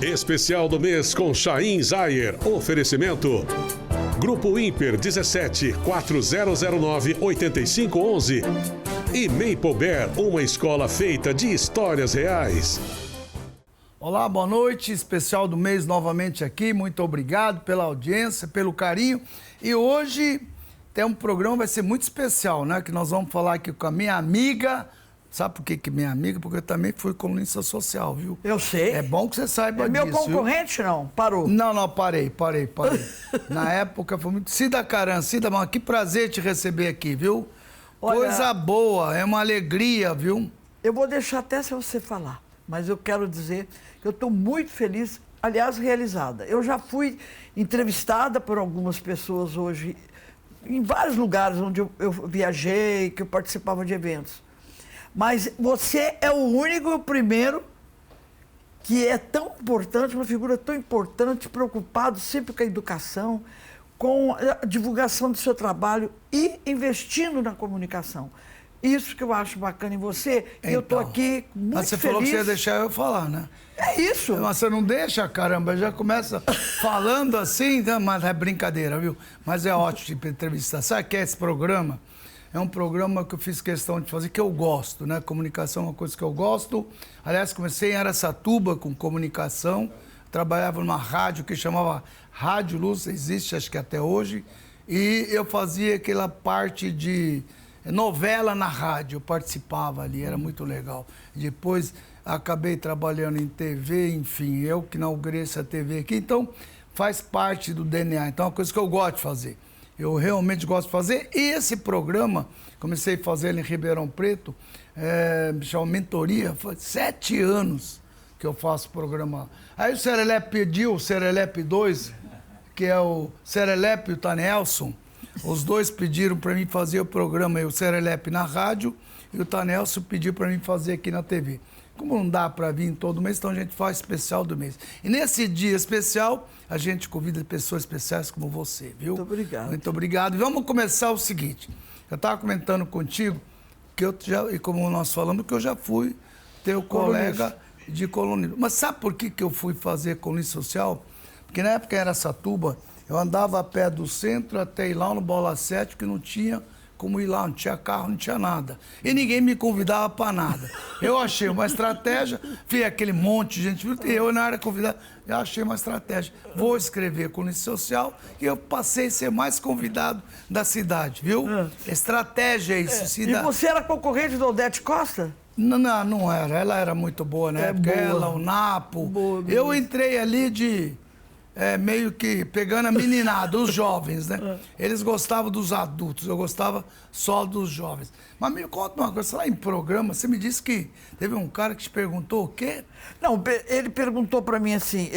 Especial do mês com Chaim Zayer. Oferecimento. Grupo Imper 17 4009 8511. E Maple Bear, uma escola feita de histórias reais. Olá, boa noite. Especial do mês novamente aqui. Muito obrigado pela audiência, pelo carinho. E hoje tem um programa, vai ser muito especial, né? Que nós vamos falar aqui com a minha amiga. Sabe por que minha amiga? Porque eu também fui colunista social, viu? Eu sei. É bom que você saiba disso. Meu concorrente, viu? Não? Parou? Não, parei. Na época foi muito... Cida Caran, Cida, mano, que prazer te receber aqui, viu? Olha, coisa boa, é uma alegria, viu? Eu vou deixar até se você falar, mas eu quero dizer que eu estou muito feliz, aliás, realizada. Eu já fui entrevistada por algumas pessoas hoje, em vários lugares onde eu viajei, que eu participava de eventos. Mas você é o único e o primeiro que é tão importante, uma figura tão importante, preocupado sempre com a educação, com a divulgação do seu trabalho e investindo na comunicação. Isso que eu acho bacana em você, então, eu estou aqui muito feliz. Mas você falou que você ia deixar eu falar, né? É isso. Mas você não deixa, caramba, já começa falando assim, mas é brincadeira, viu? Mas é ótimo de entrevistar. Sabe o que é esse programa? É um programa que eu fiz questão de fazer, que eu gosto, né? Comunicação é uma coisa que eu gosto. Aliás, comecei em Araçatuba com comunicação. Trabalhava numa rádio que chamava Rádio Luz, existe acho que até hoje. E eu fazia aquela parte de novela na rádio, eu participava ali, era muito legal. Depois acabei trabalhando em TV, enfim, eu que inaugurei essa TV aqui. Então, faz parte do DNA. Então, é uma coisa que eu gosto de fazer. Eu realmente gosto de fazer. E esse programa, comecei a fazer ele em Ribeirão Preto, me chama Mentoria, faz 7 anos que eu faço o programa. Aí o Serelepe pediu, o Serelepe 2, que é o Serelepe e o Tanelson, os dois pediram para mim fazer o programa, o Serelepe na rádio e o Tanelson pediu para mim fazer aqui na TV. Como não dá para vir todo mês, então a gente faz especial do mês. E nesse dia especial, a gente convida pessoas especiais como você, viu? Muito obrigado. Muito obrigado. E vamos começar o seguinte. Eu estava comentando contigo, que eu já, e como nós falamos, que eu já fui teu colega de colunismo. Mas sabe por que eu fui fazer colunismo social? Porque na época em Araçatuba, eu andava a pé do centro até ir lá no Bola 7, que não tinha como ir lá, não tinha carro, não tinha nada. E ninguém me convidava para nada. Eu achei uma estratégia, fiz aquele monte de gente, e eu na área convidada, eu achei uma estratégia. Vou escrever colunismo social e eu passei a ser mais convidado da cidade, viu? Estratégia é isso. E você era concorrente do Odete Costa? Não era. Ela era muito boa na época. Boa. Ela, o Napo. Boa, eu entrei ali de... meio que pegando a meninada, os jovens, né? Eles gostavam dos adultos, eu gostava só dos jovens. Mas me conta uma coisa, você lá em programa, você me disse que teve um cara que te perguntou o quê? Não, ele perguntou para mim assim,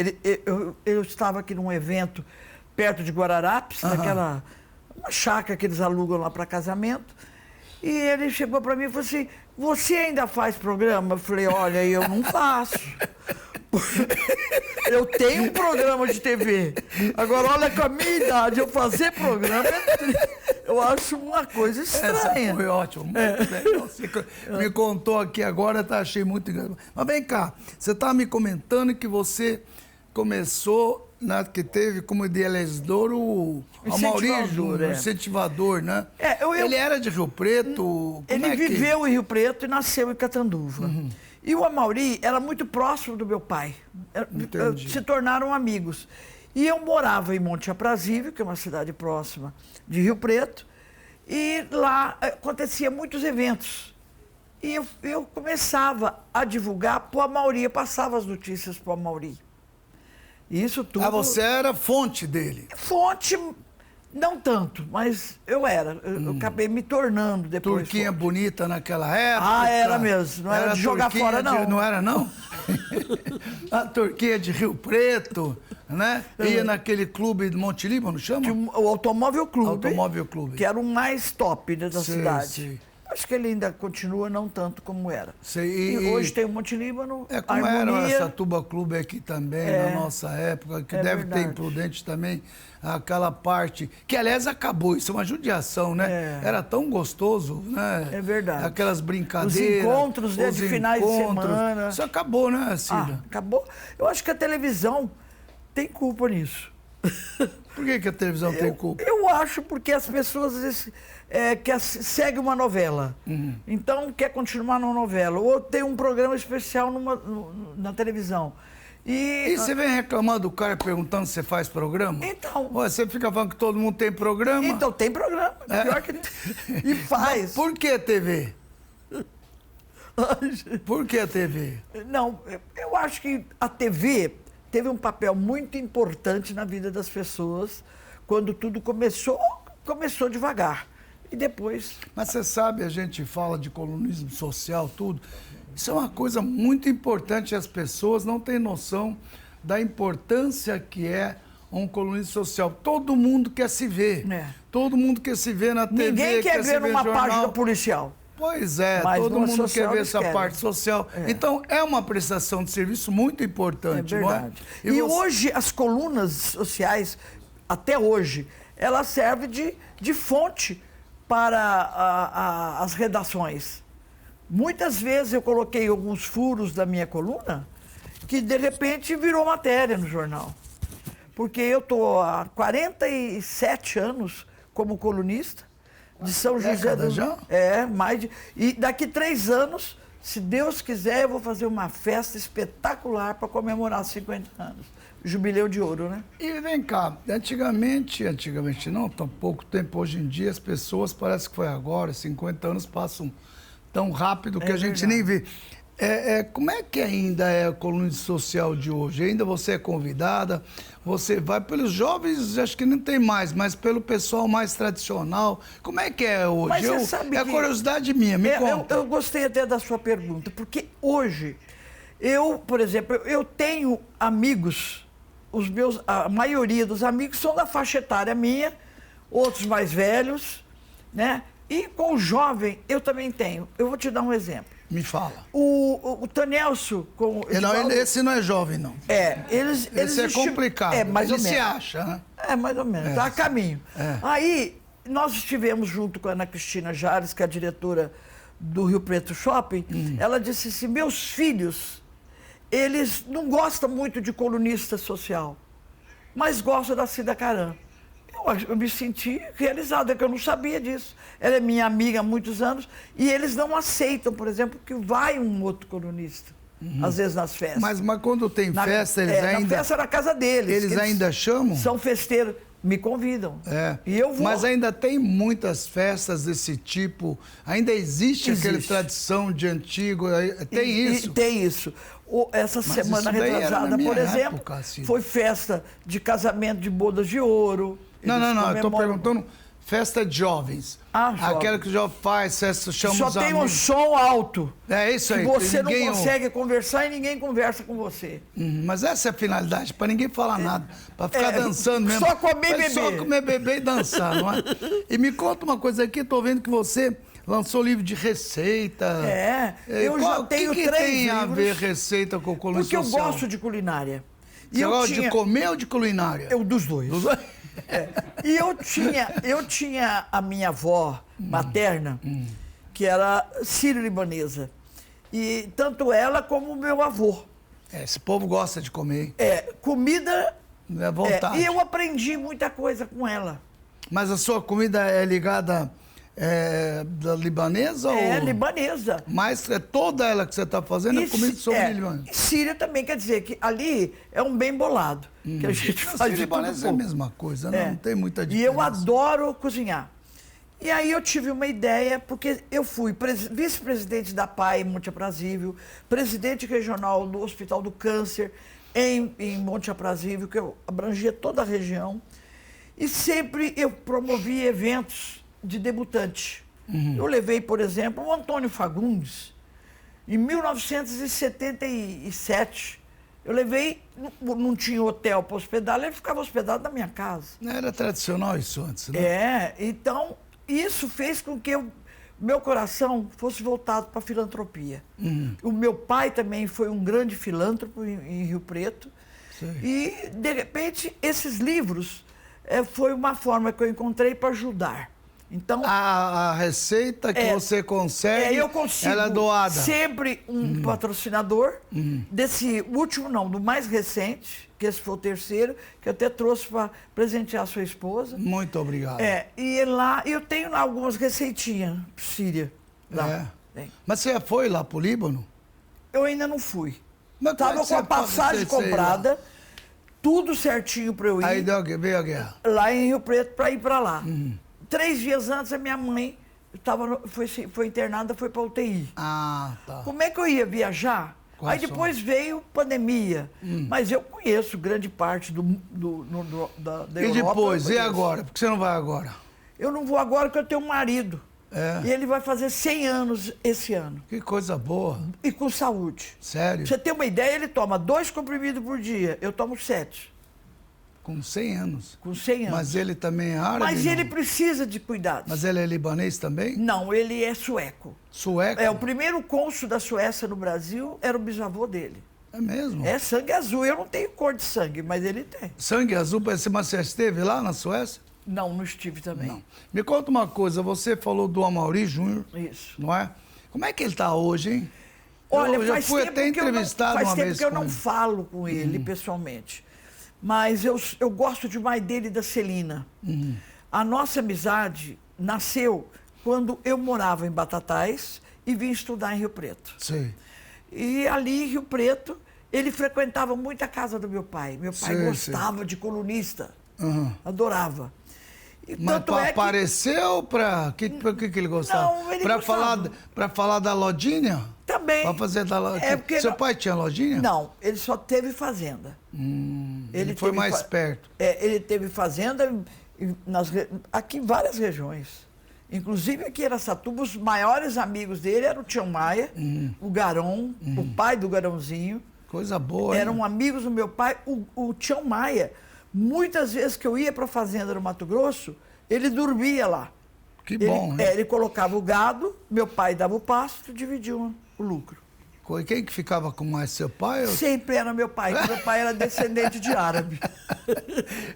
eu estava aqui num evento perto de Guararapes, naquela uma chácara que eles alugam lá para casamento, e ele chegou para mim e falou assim, você ainda faz programa? Eu falei, olha, eu não faço. Eu tenho um programa de TV. Agora, olha, com a minha idade, eu fazer programa, eu acho uma coisa estranha. Essa foi ótimo. Você me contou aqui agora, achei muito engraçado. Mas vem cá, você estava me comentando que você começou, que teve como idealizador o Maurício, o incentivador, né? Ele era de Rio Preto? Ele viveu em Rio Preto e nasceu em Catanduva. E o Amauri era muito próximo do meu pai. Se tornaram amigos. E eu morava em Monte Aprazível, que é uma cidade próxima de Rio Preto, e lá acontecia muitos eventos. E eu começava a divulgar para o Amauri, eu passava as notícias para o Amauri. Isso tudo... você era fonte dele? Fonte... Não tanto, mas eu era. Eu acabei me tornando depois. Turquinha bonita naquela época. Era mesmo. Não era de jogar fora, não. Não era, não? A Turquinha de Rio Preto, né? Ia naquele clube de Monte Líbano, chama? O Automóvel Clube. Automóvel Clube. Que era o mais top da cidade. Sim. acho que ele ainda continua não tanto como era. E hoje tem o Monte Líbano, como Harmonia, era essa Tuba Clube aqui também, na nossa época, que deve verdade. ter em Prudente também, aquela parte, que aliás acabou, isso é uma judiação, né? Era tão gostoso, né? É verdade. Aquelas brincadeiras. Os encontros de finais de semana. Isso acabou, né, Cida? Acabou. Eu acho que a televisão tem culpa nisso. Por que a televisão tem culpa? Eu acho porque as pessoas às vezes seguem uma novela. Então quer continuar numa novela. Ou tem um programa especial na televisão. E você vem reclamando do cara perguntando se você faz programa? Então. Você fica falando que todo mundo tem programa? Então tem programa. Pior que e faz. Mas por que TV? Por que a TV? Não, eu acho que a TV teve um papel muito importante na vida das pessoas quando tudo começou devagar. E depois... Mas você sabe, a gente fala de colunismo social, tudo. Isso é uma coisa muito importante. As pessoas não têm noção da importância que é um colunismo social. Todo mundo quer se ver. Todo mundo quer se ver na TV. Ninguém quer ver numa página policial. Pois é, mas todo mundo quer ver essa querem. parte social. Então, é uma prestação de serviço muito importante, não é? E hoje, as colunas sociais, até hoje, elas servem de fonte para as redações. Muitas vezes eu coloquei alguns furos da minha coluna que, de repente, virou matéria no jornal. Porque eu estou há 47 anos como colunista, de São José do... já? E daqui 3 anos, se Deus quiser, eu vou fazer uma festa espetacular para comemorar 50 anos. Jubileu de ouro, né? E vem cá, antigamente não, tão pouco tempo, hoje em dia as pessoas, parece que foi agora, 50 anos passam tão rápido que a gente nem vê. Como é que ainda é a colunismo social de hoje? Ainda você é convidada, você vai pelos jovens, acho que não tem mais, mas pelo pessoal mais tradicional. Como é que é hoje? Mas você sabe que... curiosidade minha, me conta. Eu gostei até da sua pergunta, porque hoje, por exemplo, eu tenho amigos, a maioria dos amigos são da faixa etária minha, outros mais velhos, né? E com o jovem, eu também tenho. Eu vou te dar um exemplo. Me fala. O Tonelso com o Edivaldo, esse não é jovem, não. Esse é complicado. Mais ou menos. Se acha, né? Mais ou menos. Está a caminho. Aí, nós estivemos junto com a Ana Cristina Jales, que é a diretora do Rio Preto Shopping. Ela disse assim, meus filhos, eles não gostam muito de colunista social, mas gostam da Cida Caram. Eu me senti realizada, que eu não sabia disso. Ela é minha amiga há muitos anos e eles não aceitam, por exemplo, que vai um outro colunista, às vezes nas festas. Mas quando tem festa, eles ainda... Na festa na casa deles. Eles ainda chamam? São festeiros, me convidam. E eu vou. Mas ainda tem muitas festas desse tipo? Ainda existe aquela tradição de antigo? Tem isso? Tem isso. Essa semana retrasada, por exemplo, foi festa de casamento de bodas de ouro. Não, eu estou perguntando festa de jovens. Aquela que já faz, festa, chama os amigos. Só tem um som alto. É isso aí. Que você não consegue conversar e ninguém conversa com você. Mas essa é a finalidade, para ninguém falar nada. Para ficar dançando mesmo. Só comer e beber. Só comer, beber e dançar, não é? E me conta uma coisa aqui, estou vendo que você lançou livro de receita. Eu já tenho 3 livros. O que tem a ver receita com colunismo social? Porque eu gosto de culinária. Você gosta de comer ou de culinária? Dos dois. E eu tinha a minha avó materna, que era sírio-libanesa. E tanto ela como o meu avô. Esse povo gosta de comer. Comida... É vontade. E eu aprendi muita coisa com ela. Mas a sua comida é ligada... da libanesa? Libanesa. Mas toda ela que você está fazendo é comida sobre libanesa? Síria também, quer dizer que ali é um bem bolado, que a gente faz de libanesa é a mesma coisa, não tem muita diferença. E eu adoro cozinhar. E aí eu tive uma ideia, porque eu fui vice-presidente da PAI em Monte Aprazível, presidente regional do Hospital do Câncer em Monte Aprazível, que eu abrangia toda a região, e sempre eu promovia eventos de debutante. Eu levei, por exemplo, o Antônio Fagundes, em 1977. Eu levei, não tinha hotel para hospedar, ele ficava hospedado na minha casa. Não era tradicional isso antes, né? Então, isso fez com que eu meu coração fosse voltado para a filantropia. O meu pai também foi um grande filântropo em Rio Preto. Sim. E, de repente, esses livros foi uma forma que eu encontrei para ajudar. Então, A receita que você consegue, eu consigo ela é doada. sempre um patrocinador, desse último não, do mais recente, que esse foi o terceiro, que eu até trouxe para presentear a sua esposa. Muito obrigado. E lá eu tenho lá algumas receitinhas síria. Lá. Tem. Mas você foi lá pro Líbano? Eu ainda não fui. Mas como é Estava que com a você pode passagem ser lá? comprada, tudo certinho para eu ir. Aí veio a guerra. Lá em Rio Preto para ir para lá. 3 dias antes, a minha mãe foi internada, foi para UTI. Ah, tá. Como é que eu ia viajar? Qual Aí depois veio pandemia. Mas eu conheço grande parte da E Europa. depois? eu E conheço. agora? Por que você não vai agora? Eu não vou agora porque eu tenho um marido. E ele vai fazer 100 anos esse ano. Que coisa boa. E com saúde. Sério? Pra você ter uma ideia, ele toma 2 comprimidos por dia. Eu tomo 7. Com 100 anos. Com 100 anos. Mas ele também é árabe? Mas não? ele precisa de cuidados. Mas ele é libanês também? Não, ele é sueco. Sueco? O primeiro cônsul da Suécia no Brasil era o bisavô dele. É mesmo? É sangue azul. Eu não tenho cor de sangue, mas ele tem. Sangue azul, mas você esteve lá na Suécia? Não estive também. Não. Me conta uma coisa, você falou do Amaury Júnior, Isso. não é? Como é que ele está hoje, hein? Olha, eu já faz fui tempo até que eu não- entrevistado faz uma tempo vez que eu com não ele. falo com ele pessoalmente. Mas eu gosto demais dele e da Celina. A nossa amizade nasceu quando eu morava em Batatais e vim estudar em Rio Preto. Sei. E ali em Rio Preto, ele frequentava muito a casa do meu pai. Meu pai Sei, gostava de colunista. Aham. Adorava. E Mas tanto é que... apareceu para que ele gostava? Não, ele Para gostava. falar da lojinha? Também. Para fazer da lojinha? É porque Seu não- pai tinha lojinha? Não, ele só teve fazenda. Ele foi teve mais perto. Ele teve fazenda aqui em várias regiões. Inclusive aqui em Araçatuba, os maiores amigos dele eram o Tião Maia, o Garão, o pai do Garãozinho. Coisa boa, hein? Eram amigos do meu pai. O Tião Maia, muitas vezes que eu ia para a fazenda no Mato Grosso, ele dormia lá. Que bom, né? Ele colocava o gado, meu pai dava o pasto e dividiam o lucro. E quem que ficava com mais, seu pai? Ou... Sempre era meu pai, porque meu pai era descendente de árabe.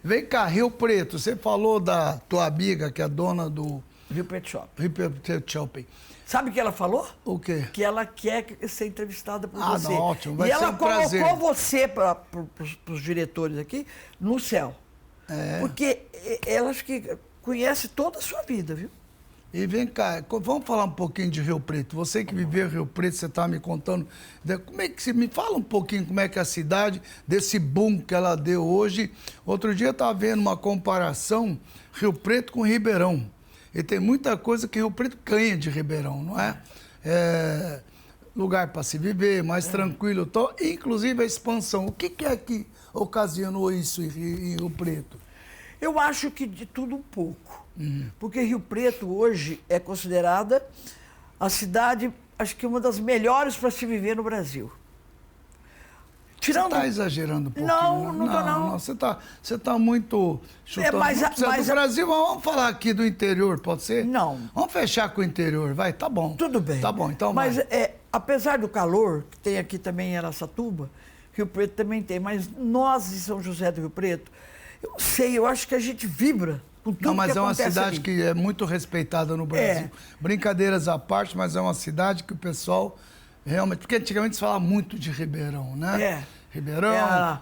Vem cá, Rio Preto, você falou da tua amiga, que é dona do Rio Pet Shop. Rio Preto Shopping. Sabe o que ela falou? O quê? Que ela quer ser entrevistada por Ah, você. não, ótimo, vai e ser ela um colocou prazer. você para os diretores aqui no céu. Porque ela acho que conhece toda a sua vida, viu? E vem cá, vamos falar um pouquinho de Rio Preto. Você que viveu em Rio Preto, você está me contando. Como é que você me fala um pouquinho como é que é a cidade, desse boom que ela deu hoje. Outro dia eu estava vendo uma comparação Rio Preto com Ribeirão. E tem muita coisa que Rio Preto ganha de Ribeirão, não é? Lugar para se viver, mais tranquilo. Inclusive a expansão. O que é que ocasionou isso em Rio Preto? Eu acho que de tudo um pouco. Porque Rio Preto hoje é considerada a cidade, acho que uma das melhores para se viver no Brasil. Você está exagerando um pouquinho. Não, não estou não. Você está muito chutando. mas Não precisa do Brasil, mas vamos falar aqui do interior, pode ser? Não. Vamos fechar com o interior, vai, tá bom. Tudo bem. Tá bom, então mas vai. apesar do calor, que tem aqui também em Araçatuba, Rio Preto também tem, mas nós de São José do Rio Preto, eu não sei, eu acho que a gente vibra com tudo Não, mas que é uma acontece cidade ali. que é muito respeitada no Brasil. Brincadeiras à parte, mas é uma cidade que o pessoal realmente... Porque antigamente se falava muito de Ribeirão, né? Ribeirão...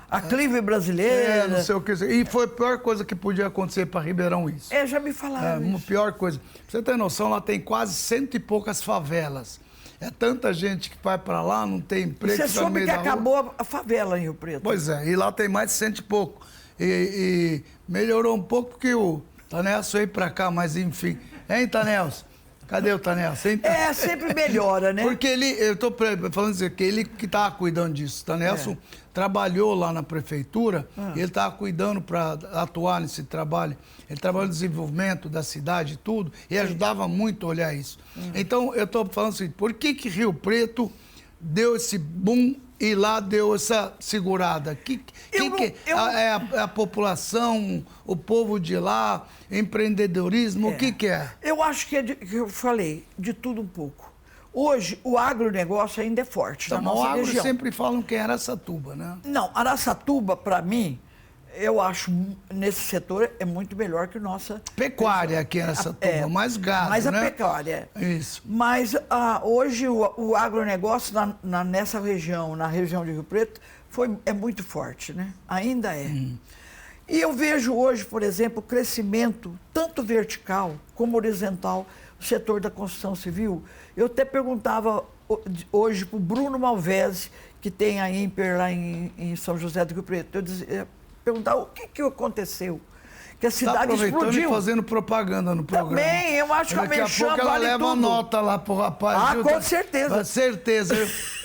a clive brasileira. não sei o que. E foi a pior coisa que podia acontecer para Ribeirão isso. Já me falaram Uma isso. pior coisa. Pra você ter noção, lá tem quase 100 e poucas favelas. É tanta gente que vai para lá, não tem emprego. Você tá no soube meio que da rua. acabou a favela em Rio Preto. Pois é, e lá tem mais de 100 e pouco. E melhorou um pouco porque o Tanelso veio para cá, mas enfim. Hein, Tanelso? Cadê o Tanelso? Hein? Sempre melhora, né? Porque eu estou falando assim, que ele que estava cuidando disso. Tanelso trabalhou lá na prefeitura, ele estava cuidando para atuar nesse trabalho. Ele trabalhou no desenvolvimento da cidade e tudo, e ajudava muito a olhar isso. Então, eu estou falando assim, por que Rio Preto deu esse boom e lá deu essa segurada? É a população, o povo de lá, empreendedorismo, o que é? Eu acho que que eu falei, de tudo um pouco. Hoje, o agronegócio ainda é forte na nossa região. O agro sempre falam que é Araçatuba, né? Não, Araçatuba, para mim, eu acho, nesse setor, é muito melhor que nossa... Pecuária aqui em Araçatuba, mais gado, mais né? Mais a pecuária. Isso. Mas hoje o agronegócio nessa região, na região de Rio Preto, é muito forte, né? Ainda é. E eu vejo hoje, por exemplo, o crescimento, tanto vertical como horizontal, do setor da construção civil. Eu até perguntava hoje para o Bruno Malvese, que tem a Imper lá em São José do Rio Preto. Eu perguntava o que aconteceu. Que a cidade explodiu. E fazendo propaganda no programa. Também, eu acho que a Merchan vale tudo. Ela leva nota lá pro rapaz. Ah, com certeza. Com certeza.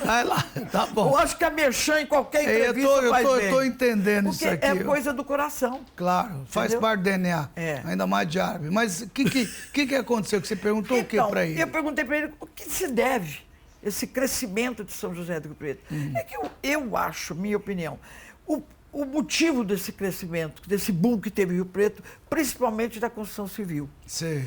Vai lá, tá bom. Eu acho que a Merchan em qualquer entrevista faz bem. Eu tô entendendo porque isso aqui. é coisa do coração. Claro, faz parte do DNA. Ainda mais de árabe. Mas o que aconteceu? Que você perguntou o que para ele? Eu perguntei para ele o que se deve esse crescimento de São José do Rio Preto. É que eu acho, minha opinião, o motivo desse crescimento, desse boom que teve em Rio Preto, principalmente da construção civil. Sim.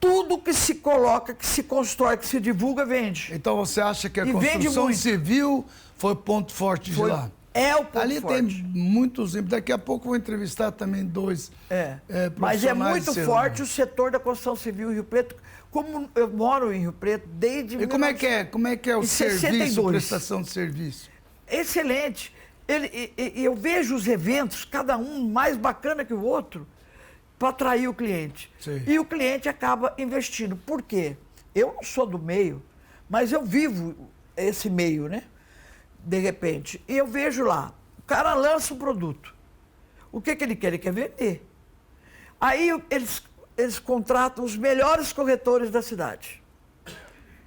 Tudo que se coloca, que se constrói, que se divulga, vende. Então você acha que a construção civil foi ponto forte de lá? É o ponto ali forte. Ali tem muitos... Daqui a pouco eu vou entrevistar também dois profissionais. Mas é muito forte o setor da construção civil em Rio Preto. Como eu moro em Rio Preto desde... E como é que é o serviço, prestação de serviço? Excelente. Eu vejo os eventos, cada um mais bacana que o outro, para atrair o cliente. Sim. E o cliente acaba investindo. Por quê? Eu não sou do meio, mas eu vivo esse meio, né? De repente. E eu vejo lá, o cara lança um produto. O que ele quer? Ele quer vender. Aí eles contratam os melhores corretores da cidade.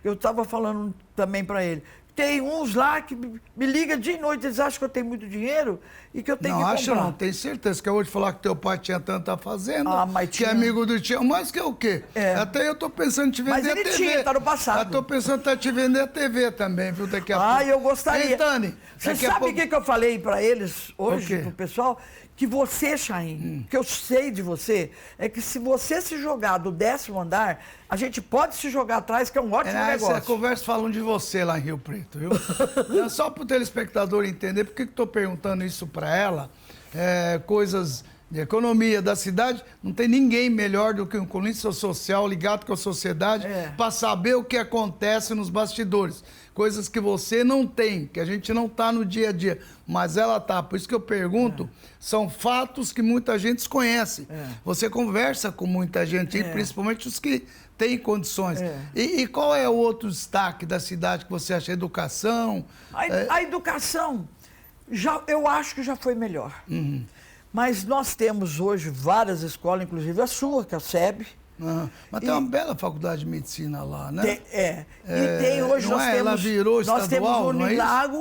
Eu estava falando também para ele. Tem uns lá que me ligam dia e noite, eles acham que eu tenho muito dinheiro e que eu tenho que comprar. Não, acho não, tenho certeza. Que eu vou te falar que teu pai tinha tanta fazenda, mas que é amigo do tio, mas que é o quê? Até eu tô pensando em te vender a TV. Mas ele tinha, tá no passado. Eu tô pensando em te vender a TV também, viu, daqui a pouco. Ah, eu gostaria. Ei, Tani, você sabe o que eu falei para eles hoje, pro pessoal? Que você, Chaim, que eu sei de você, é que se você se jogar do 10º andar, a gente pode se jogar atrás, que é um ótimo negócio. Essa conversa falam de você lá em Rio Preto, viu? Só para o telespectador entender, por que estou perguntando isso para ela, coisas de economia da cidade, não tem ninguém melhor do que um colunista social ligado com a sociedade para saber o que acontece nos bastidores. Coisas que você não tem, que a gente não está no dia a dia, mas ela está. Por isso que eu pergunto, são fatos que muita gente desconhece. Você conversa com muita gente, principalmente os que têm condições. E qual é o outro destaque da cidade que você acha? Educação? A educação, eu acho que já foi melhor. Mas nós temos hoje várias escolas, inclusive a sua, que é a SEB. Mas tem uma bela faculdade de medicina lá, né? E tem hoje, ela virou estadual, nós temos o Unilago,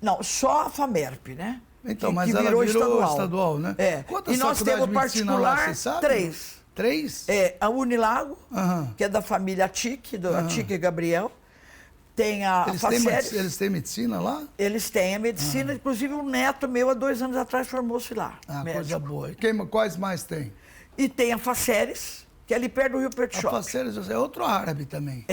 não é não, só a FAMERP, né? Então, mas ela virou estadual, né? E nós temos particular, lá, você sabe? 3. 3? A Unilago, que é da família Atique, Atique e Gabriel. Tem a Faceres. Eles têm medicina lá? Eles têm a medicina, inclusive um neto meu, há 2 anos atrás, formou-se lá. Coisa boa. Quais mais tem? E tem a Faceres, que é ali perto do Rio Preto Shopping. A Faceres é outro árabe também.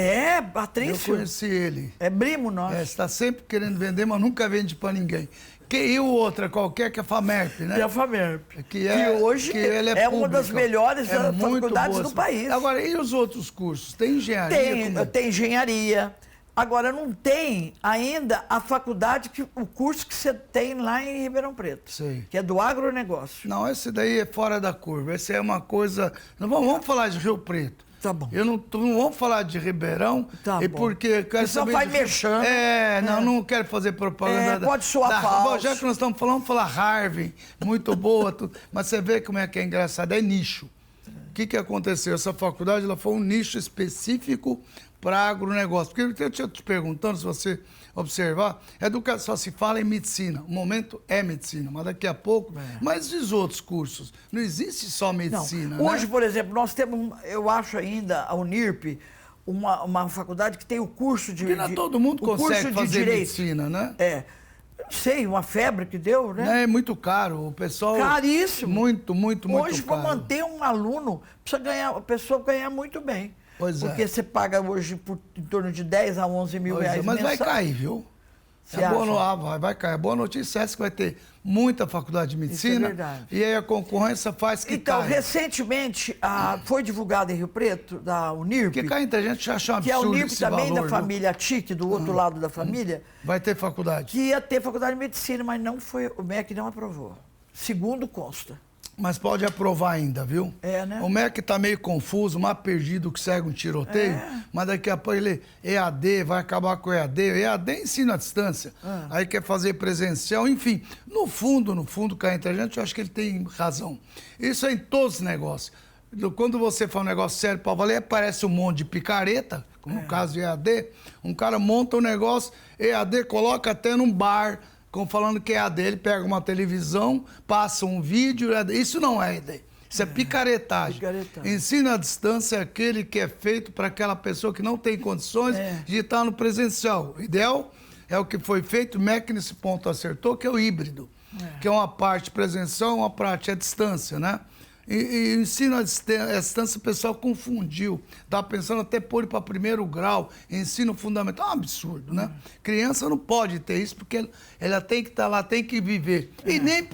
Patrício. Eu conheci ele. É primo nosso. Está sempre querendo vender, mas nunca vende para ninguém. E o outro, qualquer, que é a FAMERP, né? E a FAMERP. Que hoje é uma das melhores faculdades do país. Agora, e os outros cursos? Tem engenharia? Tem engenharia. Agora, não tem ainda a faculdade, o curso que você tem lá em Ribeirão Preto. Sei. Que é do agronegócio. Não, esse daí é fora da curva. Esse é uma coisa... Vamos falar de Rio Preto. Tá bom. Não vamos falar de Ribeirão. Tá bom. Porque quero saber só vai mexendo. Não quero fazer propaganda. Pode soar falso. Já que nós estamos falando, vamos falar Harvey, muito boa. Mas você vê como é que é engraçado. É nicho. O que aconteceu? Essa faculdade ela foi um nicho específico para agronegócio. Porque eu tinha te perguntando, se você observar, educação só se fala em medicina. O momento é medicina, mas daqui a pouco... Mas e os outros cursos? Não existe só medicina, não. Hoje, por exemplo, nós temos, eu acho ainda, a Unirp, uma faculdade que tem o curso de... Porque não todo mundo consegue fazer medicina, né? não sei, uma febre que deu, né? É muito caro, o pessoal... Caríssimo. Muito Hoje, caro. para manter um aluno, a pessoa ganhar muito bem. Pois é. Porque você paga hoje em torno de 10 a 11 mil Pois é, reais mas vai mensal. cair, viu? Você acha? Vai cair. A boa notícia é essa que vai ter muita faculdade de medicina. verdade. E aí a concorrência faz que Então, caia. recentemente, foi divulgado em Rio Preto, da Unirp, Porque cá entre a gente já acha um que é a absurdo Unirp esse também valor, da viu? família TIC, do outro lado da família, Vai ter faculdade. que ia ter faculdade de medicina, mas não foi, o MEC não aprovou. Segundo consta. Mas pode aprovar ainda, viu? É, né? O MEC tá meio confuso, mais perdido que segue um tiroteio, mas daqui a pouco ele EAD, vai acabar com o EAD. EAD é ensino à distância. Aí quer fazer presencial, enfim. No fundo, cá entre a gente, eu acho que ele tem razão. Isso é em todos os negócios. Quando você faz um negócio sério para valer, parece um monte de picareta, como no caso do EAD. Um cara monta um negócio, EAD, coloca até num bar, como falando que é EAD, ele pega uma televisão, passa um vídeo, isso não é EAD. Isso é picaretagem. Ensino à distância é aquele que é feito para aquela pessoa que não tem condições de estar no presencial. O ideal é o que foi feito, o MEC nesse ponto acertou, que é o híbrido, que é uma parte presencial, uma parte à distância, né? E o ensino à distância o pessoal confundiu. Estava pensando até pôr ele para primeiro grau, ensino fundamental. É um absurdo, né? Criança não pode ter isso, porque ela tem que estar lá, tem que viver. E nem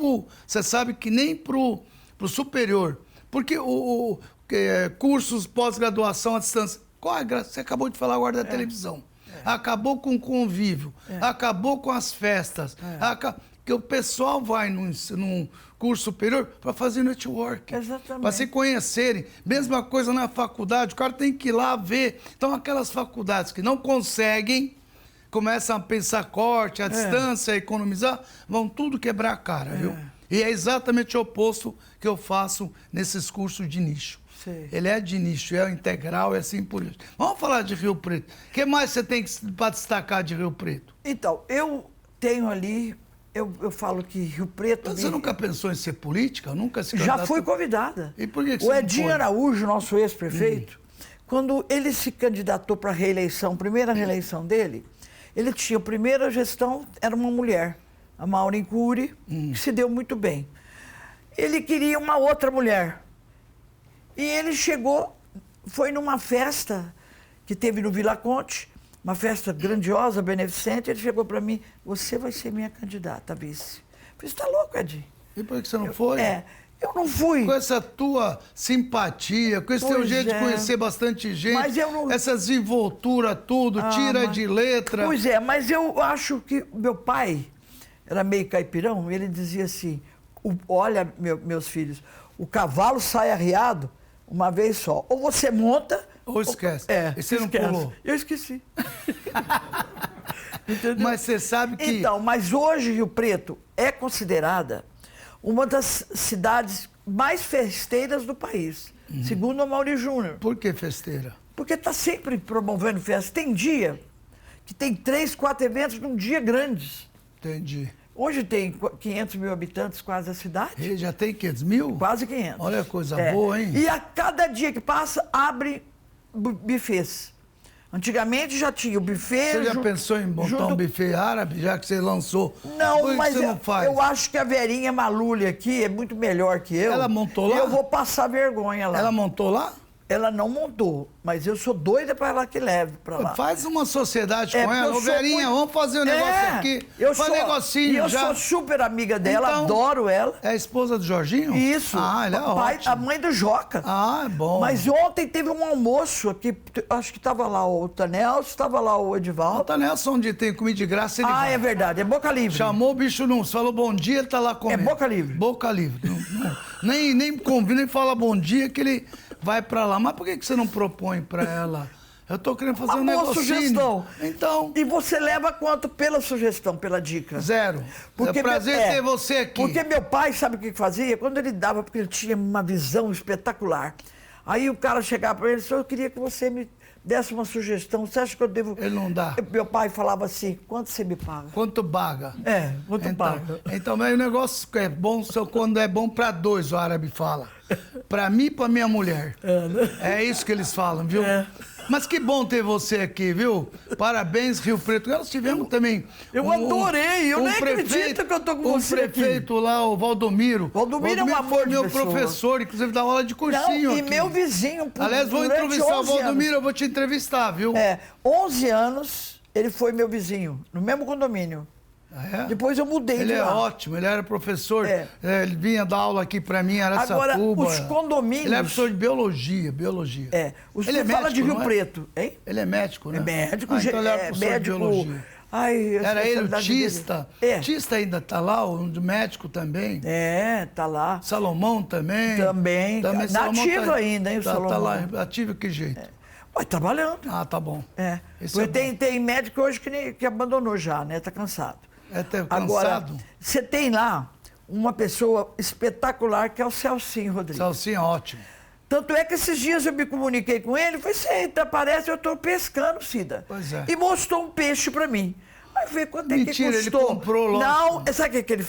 você sabe que nem pro superior. Porque cursos pós-graduação à distância, qual é a graça? Você acabou de falar agora da televisão. Acabou com o convívio, acabou com as festas, que o pessoal vai num curso superior para fazer networking. Exatamente. Para se conhecerem. Mesma coisa na faculdade, o cara tem que ir lá ver. Então, aquelas faculdades que não conseguem, começam a pensar corte, a distância, a economizar, vão tudo quebrar a cara, viu? E é exatamente o oposto que eu faço nesses cursos de nicho. Sei. Ele é de nicho, é integral, é assim por isso. Vamos falar de Rio Preto. O que mais você tem para destacar de Rio Preto? Então, eu tenho ali, eu falo que Rio Preto... Você nunca pensou em ser política? Nunca se Já candidatou? fui convidada. E por que você o não Edinho foi? Araújo, nosso ex-prefeito, quando ele se candidatou para a reeleição, primeira reeleição dele, ele tinha a primeira gestão, era uma mulher, a Maureen Cury, que se deu muito bem. Ele queria uma outra mulher. E ele chegou, foi numa festa que teve no Vila Conte, uma festa grandiosa, beneficente, ele chegou para mim, você vai ser minha candidata, vice. Eu falei, você tá louco, Edinho? E por que você não foi? Eu não fui. Com essa tua simpatia, com esse teu jeito de conhecer bastante gente, Mas eu não... essa desenvoltura, tudo, tira de letra. Pois é, mas eu acho que meu pai era meio caipirão, ele dizia assim, olha, meus filhos, o cavalo sai arriado uma vez só. Ou você monta... Ou esquece. E você esquece. não pulou? Eu esqueci. Mas você sabe que... Então, mas hoje Rio Preto é considerada uma das cidades mais festeiras do país, segundo o Mauri Júnior. Por que festeira? Porque está sempre promovendo festa. Tem dia que tem 3, 4 eventos num dia grandes. Entendi. Hoje tem 500 mil habitantes quase a cidade. E já tem 500 mil? Quase 500. Olha a coisa boa, hein? E a cada dia que passa, abre bufês. Antigamente já tinha o buffet... Você já pensou em montar um buffet árabe, já que você lançou? Não, Por que mas você não faz? eu acho que a Verinha Malulha aqui é muito melhor que eu. Ela montou lá? Eu vou passar vergonha lá. Ela montou lá? Ela não montou, mas eu sou doida para ela que leve para lá. Faz uma sociedade com porque ela. eu Ô, sou Verinha, muito- vamos fazer um negócio aqui. Faz negocinho e eu já. sou super amiga dela, Então, adoro ela. É a esposa do Jorginho? Isso. Ah, ele é ótimo. A mãe do Joca. Ah, é bom. Mas ontem teve um almoço aqui, acho que estava lá o Tanelso, estava lá o Edivaldo. Tá Nelson, onde tem comida de graça, ele vai. É verdade, é Boca Livre. Chamou o bicho não, falou bom dia, ele tá lá comendo. É Boca Livre. Boca Livre. Nem convida, nem fala bom dia que ele vai pra lá. Mas por que você não propõe pra ela? Eu tô querendo fazer um Uma boa negocinho. sugestão. Então, E você leva quanto pela sugestão, pela dica? 0. É prazer ter você aqui. Porque meu pai, sabe o que fazia? Quando ele dava, porque ele tinha uma visão espetacular. Aí o cara chegava para ele e disse, eu queria que você me desse uma sugestão. Você acha que eu devo... Ele não dá. Meu pai falava assim, quanto você me paga? Quanto baga? Quanto paga? Então, mas o negócio é bom só quando é bom pra 2, o árabe fala. Pra mim e pra minha mulher. É isso que eles falam, viu? Mas que bom ter você aqui, viu? Parabéns, Rio Preto. Nós tivemos também... Eu adorei, eu nem acredito que eu tô com você aqui. O prefeito lá, o Valdomiro. Valdomiro é um amor de meu pessoa. professor, inclusive dá aula de cursinho aqui. Meu vizinho. Aliás, vou entrevistar o Valdomiro, eu vou te entrevistar, viu? 11 anos ele foi meu vizinho, no mesmo condomínio. Ah, é? Depois eu mudei de lá. Ele é ótimo, ele era professor, ele vinha dar aula aqui pra mim, Araçatuba. Agora, os condomínios... Ele é professor de biologia. Ele é fala de Rio Preto, hein? Ele é médico, né? É médico, então ele era professor médico... de biologia. Era ele, o Tista. Tista ainda tá lá, o médico também. Tá lá. Salomão também. Também Salomão ainda, hein, o Salomão. Tá lá, ativo que jeito? Vai trabalhando. Ah, tá bom. Porque tem médico hoje que abandonou já, né? Tá cansado. Tá cansado. Agora, você tem lá uma pessoa espetacular que é o Celcinho Rodrigues. Celcinho é ótimo. Tanto é que esses dias eu me comuniquei com ele, falei, você parece eu estou pescando, Cida. Pois é. E mostrou um peixe para mim. Aí eu falei, quanto é que custou? Ele comprou logo. Não, sabe o que eles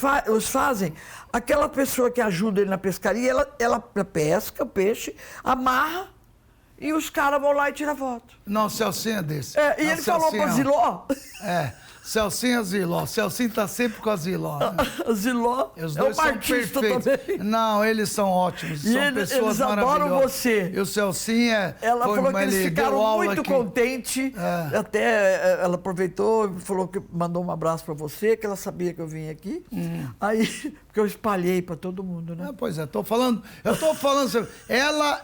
fazem? Aquela pessoa que ajuda ele na pescaria, ela pesca o peixe, amarra e os caras vão lá e tiram foto. Não, o Celcinho é desse. E ele falou para Ziló. Celcinho é Ziló. Celcinho tá sempre com a Ziló. Né? Ziló os dois é um artista também. Não, eles são ótimos. São pessoas eles adoram você. E o Celcinho Ela falou que eles ficaram muito contentes. Até ela aproveitou e falou que mandou um abraço para você, que ela sabia que eu vim aqui. Aí, porque eu espalhei para todo mundo, né? Pois é, eu tô falando. Ela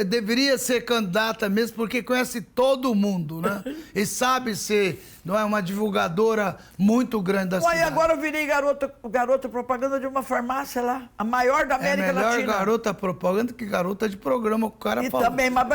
deveria ser candidata mesmo, porque conhece todo mundo, né? E sabe ser... Não é uma divulgadora muito grande da cidade. Agora eu virei garota propaganda de uma farmácia lá, a maior da América Latina. Melhor garota propaganda que garota de programa que o cara fala. Também, mas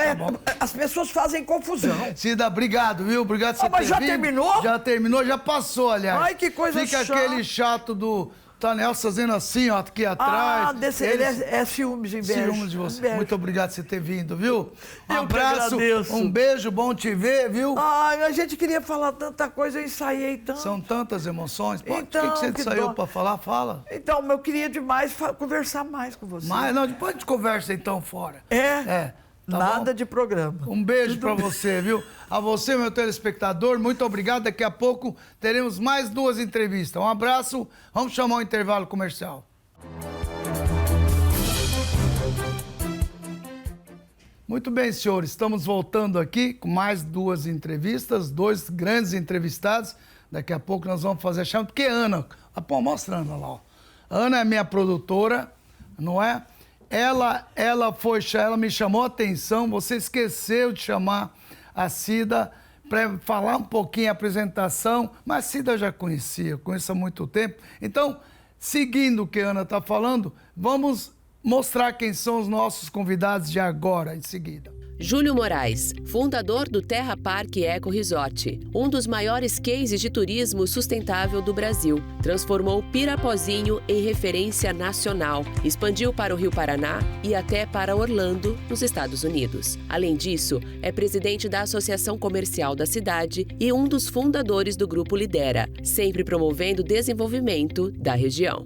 as pessoas fazem confusão. Cida, obrigado, viu? Obrigado por você ter vindo. Terminou? Já terminou, já passou, aliás. Ai, que coisa chata. Fica aquele chato do... Tá Nelson fazendo assim, ó, aqui atrás. Ele é ciúmes, inveja. Ciúmes de você. Inveja. Muito obrigado por você ter vindo, viu? Um abraço, agradeço. Um beijo, bom te ver, viu? A gente queria falar tanta coisa, eu ensaiei tanto. São tantas emoções. O que você ensaiou pra falar? Fala. Então, eu queria demais conversar mais com você. Não, depois a gente conversa então fora. Tá nada bom? De programa. Um beijo para você, viu? A você, meu telespectador, muito obrigado. Daqui a pouco teremos mais 2 entrevistas. Um abraço. Vamos chamar um intervalo comercial. Muito bem, senhores. Estamos voltando aqui com mais 2 entrevistas, 2 grandes entrevistados. Daqui a pouco nós vamos fazer a chama, porque Ana... mostra a Ana lá, ó. A Ana é minha produtora, não é? Ela me chamou a atenção, você esqueceu de chamar a Cida para falar um pouquinho a apresentação, mas a Cida eu já conhecia, eu conheço há muito tempo. Então, seguindo o que a Ana está falando, vamos mostrar quem são os nossos convidados de agora, em seguida. Júlio Moraes, fundador do Terra Parque Eco Resort, um dos maiores cases de turismo sustentável do Brasil. Transformou Pirapozinho em referência nacional, expandiu para o Rio Paraná e até para Orlando, nos Estados Unidos. Além disso, é presidente da Associação Comercial da cidade e um dos fundadores do Grupo Lidera, sempre promovendo o desenvolvimento da região.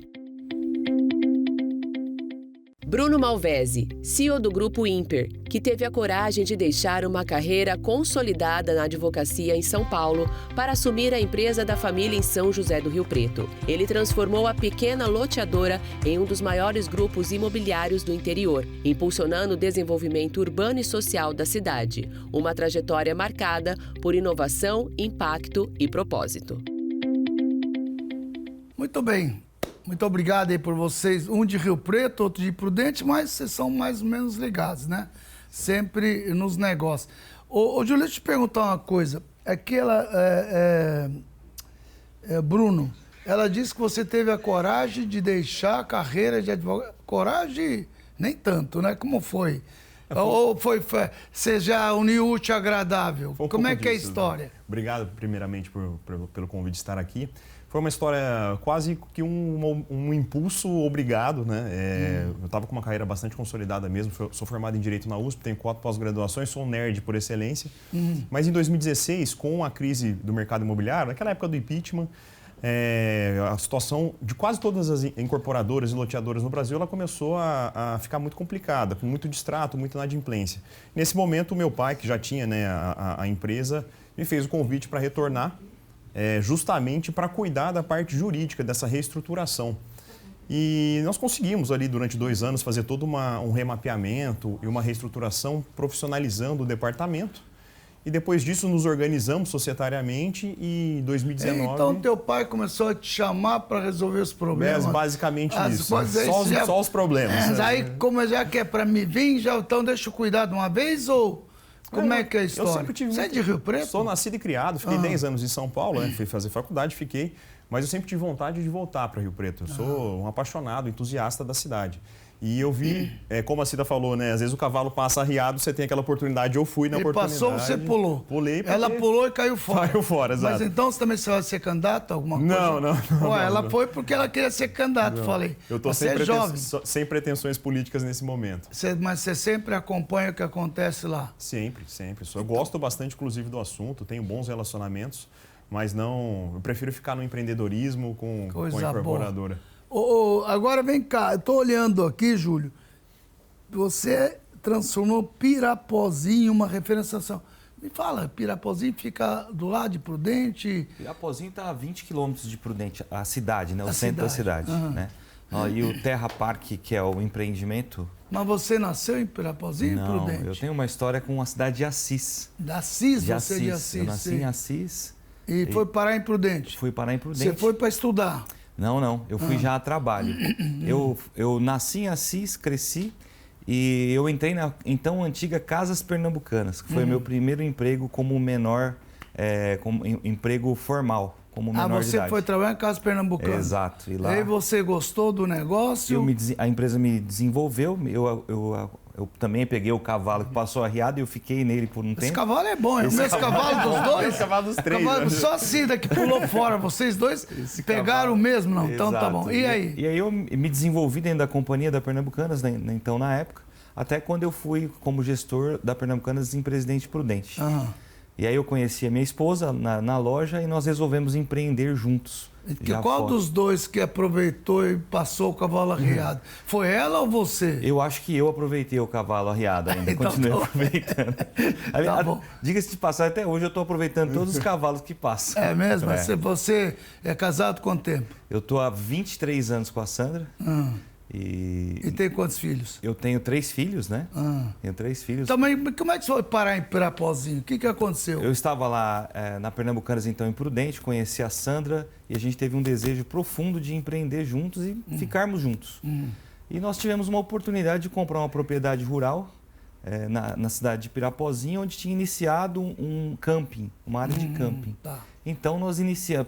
Bruno Malvese, CEO do Grupo Imper, que teve a coragem de deixar uma carreira consolidada na advocacia em São Paulo para assumir a empresa da família em São José do Rio Preto. Ele transformou a pequena loteadora em um dos maiores grupos imobiliários do interior, impulsionando o desenvolvimento urbano e social da cidade. Uma trajetória marcada por inovação, impacto e propósito. Muito bem. Muito obrigado aí por vocês, um de Rio Preto, outro de Prudente, mas vocês são mais ou menos ligados, né? Sempre nos negócios. Ô Júlio, deixa eu te perguntar uma coisa. Bruno, ela disse que você teve a coragem de deixar a carreira de advogado. Coragem, nem tanto, né? Como foi? Ou você já uniu o útil ao agradável? Como é que é a história? Obrigado, primeiramente, pelo convite de estar aqui. Foi uma história quase que um impulso obrigado, né? Eu estava com uma carreira bastante consolidada mesmo, sou formado em Direito na USP, tenho 4 pós-graduações, sou um nerd por excelência. Mas em 2016, com a crise do mercado imobiliário, naquela época do impeachment, a situação de quase todas as incorporadoras e loteadoras no Brasil, ela começou a ficar muito complicada, com muito distrato, muita inadimplência. Nesse momento, o meu pai, que já tinha, né, a empresa, me fez o convite para retornar, justamente para cuidar da parte jurídica dessa reestruturação. E nós conseguimos ali, durante 2 anos, fazer todo um remapeamento e uma reestruturação, profissionalizando o departamento. E depois disso nos organizamos societariamente e em 2019... Então teu pai começou a te chamar para resolver os problemas. Basicamente isso. Coisas, só os problemas. Aí, como já que é para me vir, então deixa eu cuidar de uma vez ou... Como é que é a história? Eu sempre tive Você é de Rio Preto? Sou nascido e criado, fiquei 10 anos em São Paulo, né? Fui fazer faculdade, fiquei... Mas eu sempre tive vontade de voltar para Rio Preto. Eu sou um apaixonado, entusiasta da cidade. E eu vi, como a Cida falou, né? Às vezes o cavalo passa arriado, você tem aquela oportunidade. Eu fui na oportunidade. Ele passou, você pulou. Pulei. Ela pulou e caiu fora. Caiu fora, exato. Mas então você também vai ser candidato a alguma coisa? Não. Ela foi porque ela queria ser candidato, falei. Eu estou sem pretensões políticas nesse momento. Mas você sempre acompanha o que acontece lá? Sempre. Eu gosto bastante, inclusive, do assunto, tenho bons relacionamentos, mas não... Eu prefiro ficar no empreendedorismo com a incorporadora. Agora vem cá, eu estou olhando aqui, Júlio. Você transformou Pirapozinho em uma referenciação. Me fala, Pirapozinho fica do lado de Prudente? Pirapozinho está a 20 quilômetros de Prudente, a cidade, né? O centro da cidade. Né? E o Terra Park, que é o empreendimento... Mas você nasceu em Pirapozinho, Não, Prudente? eu tenho uma história com a cidade de Assis. Da Assis, você é de Assis? Eu nasci em Assis. E foi parar em Prudente? Fui parar em Prudente. Você foi para estudar? Não. Eu fui já a trabalho. Eu nasci em Assis, cresci e eu entrei na então antiga Casas Pernambucanas, que foi meu primeiro emprego como menor, como emprego formal, como menor de idade. Você foi trabalhar em Casas Pernambucanas? Exato. E aí você gostou do negócio? A empresa me desenvolveu, eu também peguei o cavalo que passou arriado e eu fiquei nele por um tempo. Esse cavalo é bom, é o mesmo cavalo dos dois? Esse cavalo dos 3. Só a Cida que pulou fora, vocês dois pegaram o mesmo? Não, então tá bom. E aí? E aí eu me desenvolvi dentro da companhia da Pernambucanas, então na época, até quando eu fui como gestor da Pernambucanas em Presidente Prudente. E aí eu conheci a minha esposa na loja e nós resolvemos empreender juntos. Qual dos dois que aproveitou e passou o cavalo arriado? Foi ela ou você? Eu acho que eu aproveitei o cavalo arriado ainda, então, continuei aproveitando. Diga-se de passagem, até hoje eu estou aproveitando todos os cavalos que passam. É mesmo? Você é casado há quanto tempo? Eu estou há 23 anos com a Sandra. E tem quantos filhos? Eu tenho 3 filhos, né? Tenho 3 filhos. Então, mas como é que você foi parar em Pirapozinho? O que aconteceu? Eu estava lá na Pernambucanas, então, em Prudente, conheci a Sandra e a gente teve um desejo profundo de empreender juntos e ficarmos juntos. E nós tivemos uma oportunidade de comprar uma propriedade rural na cidade de Pirapozinho, onde tinha iniciado um camping, uma área de camping. Tá. Então, nós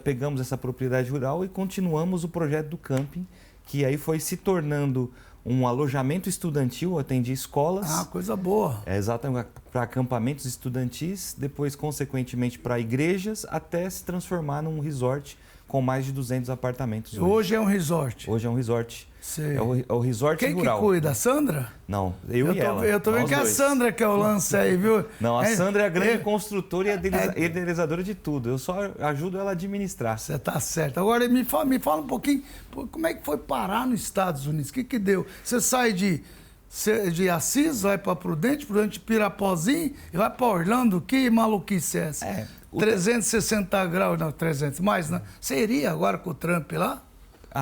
pegamos essa propriedade rural e continuamos o projeto do camping, que aí foi se tornando um alojamento estudantil, atendia escolas. Coisa boa. Exatamente, para acampamentos estudantis, depois, consequentemente, para igrejas, até se transformar num resort com mais de 200 apartamentos. Hoje é um resort? Hoje é um resort. Sei. É o resort Quem rural. Quem que cuida? A Sandra? Não, eu e ela. Eu tô vendo que é a Sandra que é o lance aí, viu? Não, a Sandra é a grande construtora e idealizadora de tudo. Eu só ajudo ela a administrar. Você tá certo. Agora, me fala um pouquinho, como é que foi parar nos Estados Unidos? O que deu? Você sai de Assis, vai para Prudente Pirapozinho e vai para Orlando. Que maluquice é essa? 360 graus, não, 300, mais, né? Você iria agora com o Trump lá?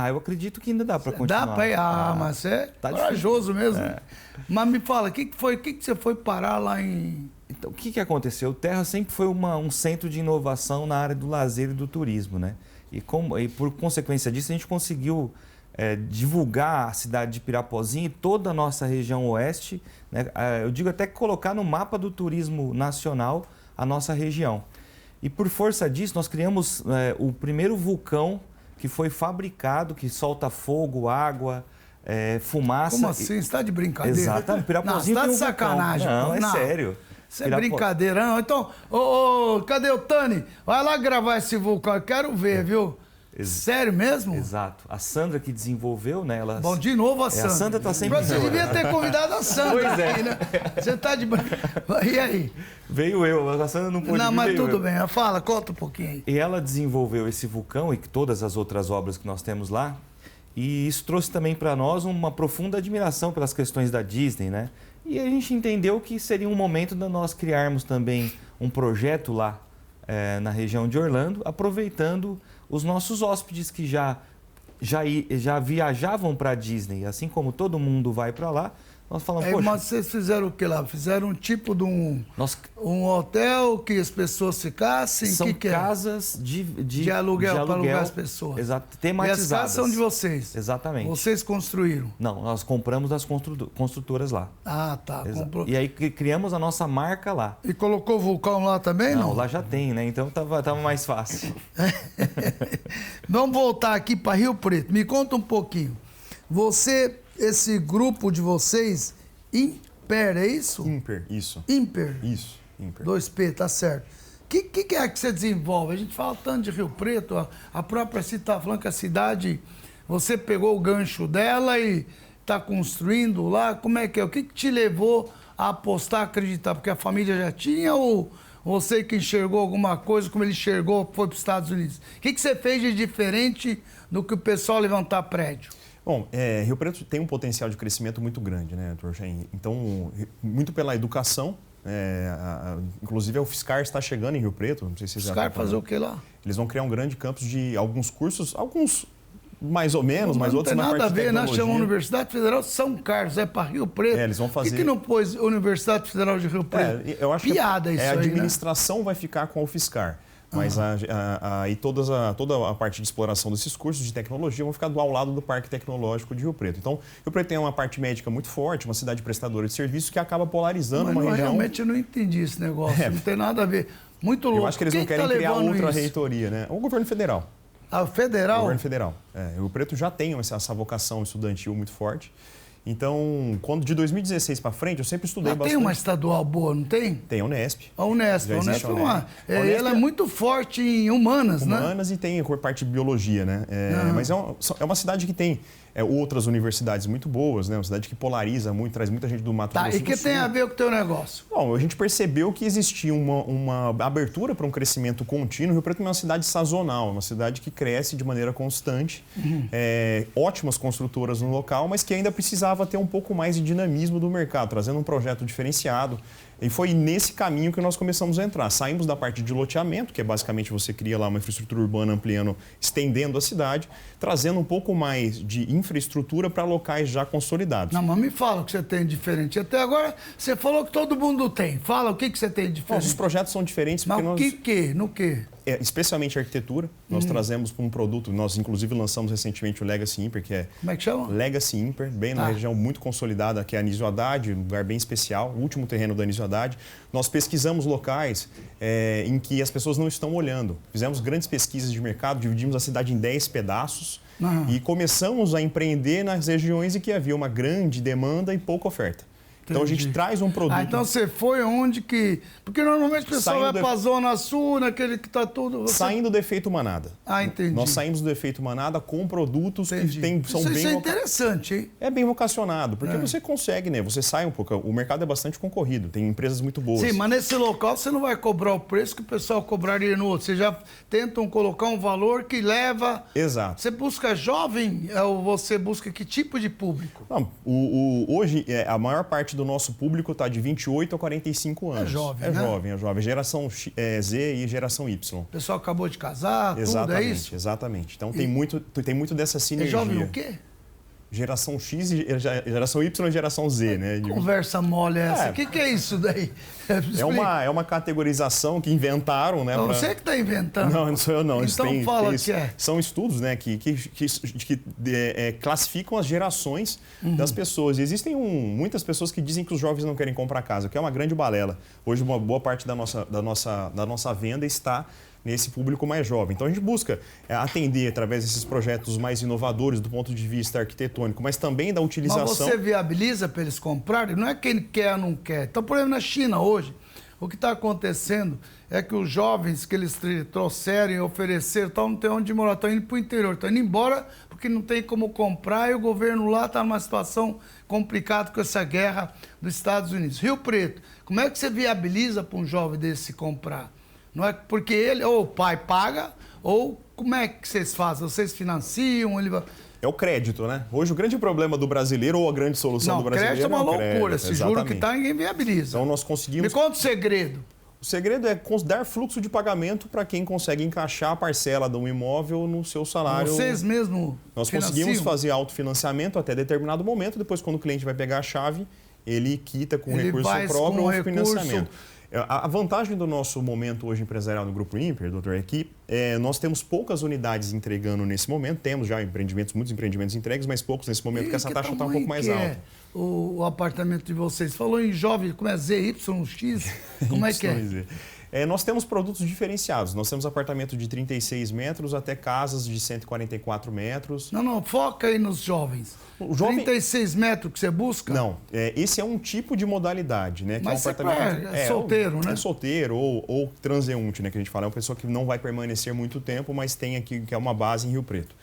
Eu acredito que ainda dá para continuar. Dá para ir? Mas você é corajoso mesmo. Mas me fala, o que você foi parar lá em... Então, o que aconteceu? O Terra sempre foi um centro de inovação na área do lazer e do turismo, né? E por consequência disso, a gente conseguiu divulgar a cidade de Pirapozinho e toda a nossa região oeste, né? Eu digo até que colocar no mapa do turismo nacional a nossa região. E por força disso, nós criamos o primeiro vulcão que foi fabricado, que solta fogo, água, fumaça. Como assim? Você está de brincadeira? Exatamente. Pirapozinho não, você está de sacanagem. Não, é sério. Isso é brincadeira. Não. Então, cadê o Tani? Vai lá gravar esse vulcão, eu quero ver, viu? Sério mesmo? Exato. A Sandra que desenvolveu, né? Ela... Bom, de novo a Sandra. A Sandra está sempre... Você devia ter convidado a Sandra. Pois é. Aqui, né? Você tá de... E aí? Veio eu, a Sandra não pôde vir, mas veio tudo eu. bem. Fala, conta um pouquinho aí. E ela desenvolveu esse vulcão e todas as outras obras que nós temos lá. E isso trouxe também para nós uma profunda admiração pelas questões da Disney, né? E a gente entendeu que seria um momento de nós criarmos também um projeto lá na região de Orlando, aproveitando os nossos hóspedes que já viajavam para a Disney, assim como todo mundo vai para lá. Nós falamos, poxa... Mas vocês fizeram o que lá? Fizeram um tipo de um hotel que as pessoas ficassem? São que casas de aluguel para alugar as pessoas. Exato, tematizadas. E as casas são de vocês? Exatamente. Vocês construíram? Não, nós compramos das construtoras lá. Ah, tá. Comprou. E aí criamos a nossa marca lá. E colocou vulcão lá também, não? Não, lá já tem, né? Então tava mais fácil. Vamos voltar aqui para Rio Preto. Me conta um pouquinho. Esse grupo de vocês, Imper, é isso? Imper, isso. Imper? Isso, Imper. 2P, tá certo. O que é que você desenvolve? A gente fala tanto de Rio Preto, a própria cidade está falando que a cidade, você pegou o gancho dela e está construindo lá, como é que é? O que te levou a apostar, a acreditar? Porque a família já tinha ou você que enxergou alguma coisa, como ele enxergou, foi para os Estados Unidos? O que você fez de diferente do que o pessoal levantar prédio? Bom, Rio Preto tem um potencial de crescimento muito grande, né, Dr. Chain? Então, muito pela educação, inclusive a UFSCar está chegando em Rio Preto, não sei se vocês já UFSCar fazer o que lá? Eles vão criar um grande campus de alguns cursos, alguns mais ou menos, mas outros na parte de tecnologia. Não tem nada a ver, nós chamamos Universidade Federal de São Carlos, para Rio Preto. Eles vão fazer... Por que não pôs Universidade Federal de Rio Preto? Eu acho piada que isso aí, a administração vai ficar com a UFSCar. Mas toda a parte de exploração desses cursos de tecnologia vão ficar ao lado do Parque Tecnológico de Rio Preto. Então, Rio Preto tem uma parte médica muito forte, uma cidade prestadora de serviços que acaba polarizando uma região... Realmente eu não entendi esse negócio, não tem nada a ver. Muito louco. Eu acho que eles não querem criar outra reitoria, né? O governo federal. Ah, o federal? O governo federal. Rio Preto já tem essa vocação estudantil muito forte. Então, de 2016 para frente, eu sempre estudei bastante. Tem uma estadual boa, não tem? Tem a Unesp. A Unesp ela é muito forte em humanas, né? Humanas e tem a parte de biologia, né? Mas é uma cidade que tem outras universidades muito boas, né? Uma cidade que polariza muito, traz muita gente do Mato Grosso do Sul. E que tem a ver com o teu negócio? Bom, a gente percebeu que existia uma abertura para um crescimento contínuo. Rio Preto é uma cidade sazonal, uma cidade que cresce de maneira constante, ótimas construtoras no local, mas que ainda precisava ter um pouco mais de dinamismo do mercado, trazendo um projeto diferenciado. E foi nesse caminho que nós começamos a entrar. Saímos da parte de loteamento, que é basicamente você cria lá uma infraestrutura urbana ampliando, estendendo a cidade, trazendo um pouco mais de infraestrutura para locais já consolidados. Não, mas me fala o que você tem de diferente. Até agora você falou que todo mundo tem. Fala o que você tem de diferente. Os projetos são diferentes porque mas no quê? Especialmente a arquitetura. Nós trazemos para um produto, nós inclusive lançamos recentemente o Legacy Imper, que é... Como é que chama? Legacy Imper, bem na região muito consolidada, que é a Anísio Haddad, um lugar bem especial, o último terreno da Anísio Haddad. Nós pesquisamos locais em que as pessoas não estão olhando. Fizemos grandes pesquisas de mercado, dividimos a cidade em 10 pedaços e começamos a empreender nas regiões em que havia uma grande demanda e pouca oferta. Então, a gente traz um produto... então você foi onde que... Porque normalmente o pessoal vai para a Zona Sul, naquele que está tudo... Saindo do efeito manada. Entendi. Nós saímos do efeito manada com produtos que são bem... Isso é interessante, hein? É bem vocacionado, porque você consegue, né? Você sai um pouco... O mercado é bastante concorrido, tem empresas muito boas. Sim, mas nesse local você não vai cobrar o preço que o pessoal cobraria no outro. Você já tentam colocar um valor que leva... Exato. Você busca jovem ou você busca que tipo de público? Não, hoje, a maior parte do nosso público está de 28 a 45 anos. É jovem, né? É jovem. Geração Z e geração Y. O pessoal acabou de casar, exatamente, tudo, é isso? Exatamente. Então, tem muito dessa sinergia. É jovem o quê? Geração X, geração Y e geração Z, né? Conversa mole essa. O que é isso daí? É uma categorização que inventaram, né? Não, você que está inventando. Não sou eu não. Então fala o que é. São estudos, né, que classificam as gerações das pessoas. E existem muitas pessoas que dizem que os jovens não querem comprar casa, que é uma grande balela. Hoje, uma boa parte da nossa venda está nesse público mais jovem. Então, a gente busca atender através desses projetos mais inovadores do ponto de vista arquitetônico, mas também da utilização... Mas você viabiliza para eles comprarem? Não é quem quer ou não quer. Então, por exemplo, na China hoje, O que está acontecendo é que os jovens que eles trouxeram e ofereceram não tem onde morar, estão indo para o interior, estão indo embora porque não tem como comprar e o governo lá está numa situação complicada com essa guerra dos Estados Unidos. Rio Preto, como é que você viabiliza para um jovem desse comprar? Não é porque ele, ou o pai paga, ou como é que vocês fazem? Vocês financiam? É o crédito, né? Hoje o grande problema do brasileiro, ou a grande solução do brasileiro... Crédito é uma loucura. Esse juro que está, ninguém viabiliza. Então nós conseguimos... Me conta o segredo. O segredo é dar fluxo de pagamento para quem consegue encaixar a parcela de um imóvel no seu salário. Vocês mesmo Nós conseguimos fazer autofinanciamento até determinado momento, depois quando o cliente vai pegar a chave, ele quita com recurso próprio ou financiamento. A vantagem do nosso momento hoje empresarial no Grupo Ímper, doutor, é que nós temos poucas unidades entregando nesse momento. Temos já muitos empreendimentos entregues, mas poucos nesse momento, porque essa taxa está um pouco mais alta. O apartamento de vocês? Falou em jovem, como é ZYX? Como é que é? Nós temos produtos diferenciados. Nós temos apartamento de 36 metros até casas de 144 metros. Não, foca aí nos jovens. 36 metros que você busca? Não, esse é um tipo de modalidade, né? Mas que é solteiro, né? É solteiro ou transeunte, né? Que a gente fala, é uma pessoa que não vai permanecer muito tempo, mas tem aqui, que é uma base em Rio Preto.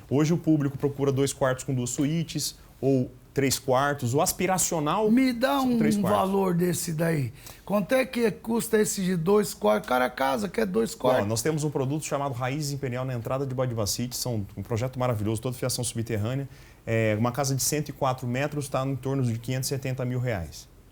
Hoje o público procura 2 quartos com 2 suítes, ou 3 quartos, o aspiracional... Me dá um valor desse daí. Quanto é que custa esse de 2 quartos? Cada casa quer 2 quartos. Nós temos um produto chamado Raízes Imperial na entrada de Badivacite, são um projeto maravilhoso, toda fiação subterrânea. Uma casa de 104 metros está em torno de R$570 mil.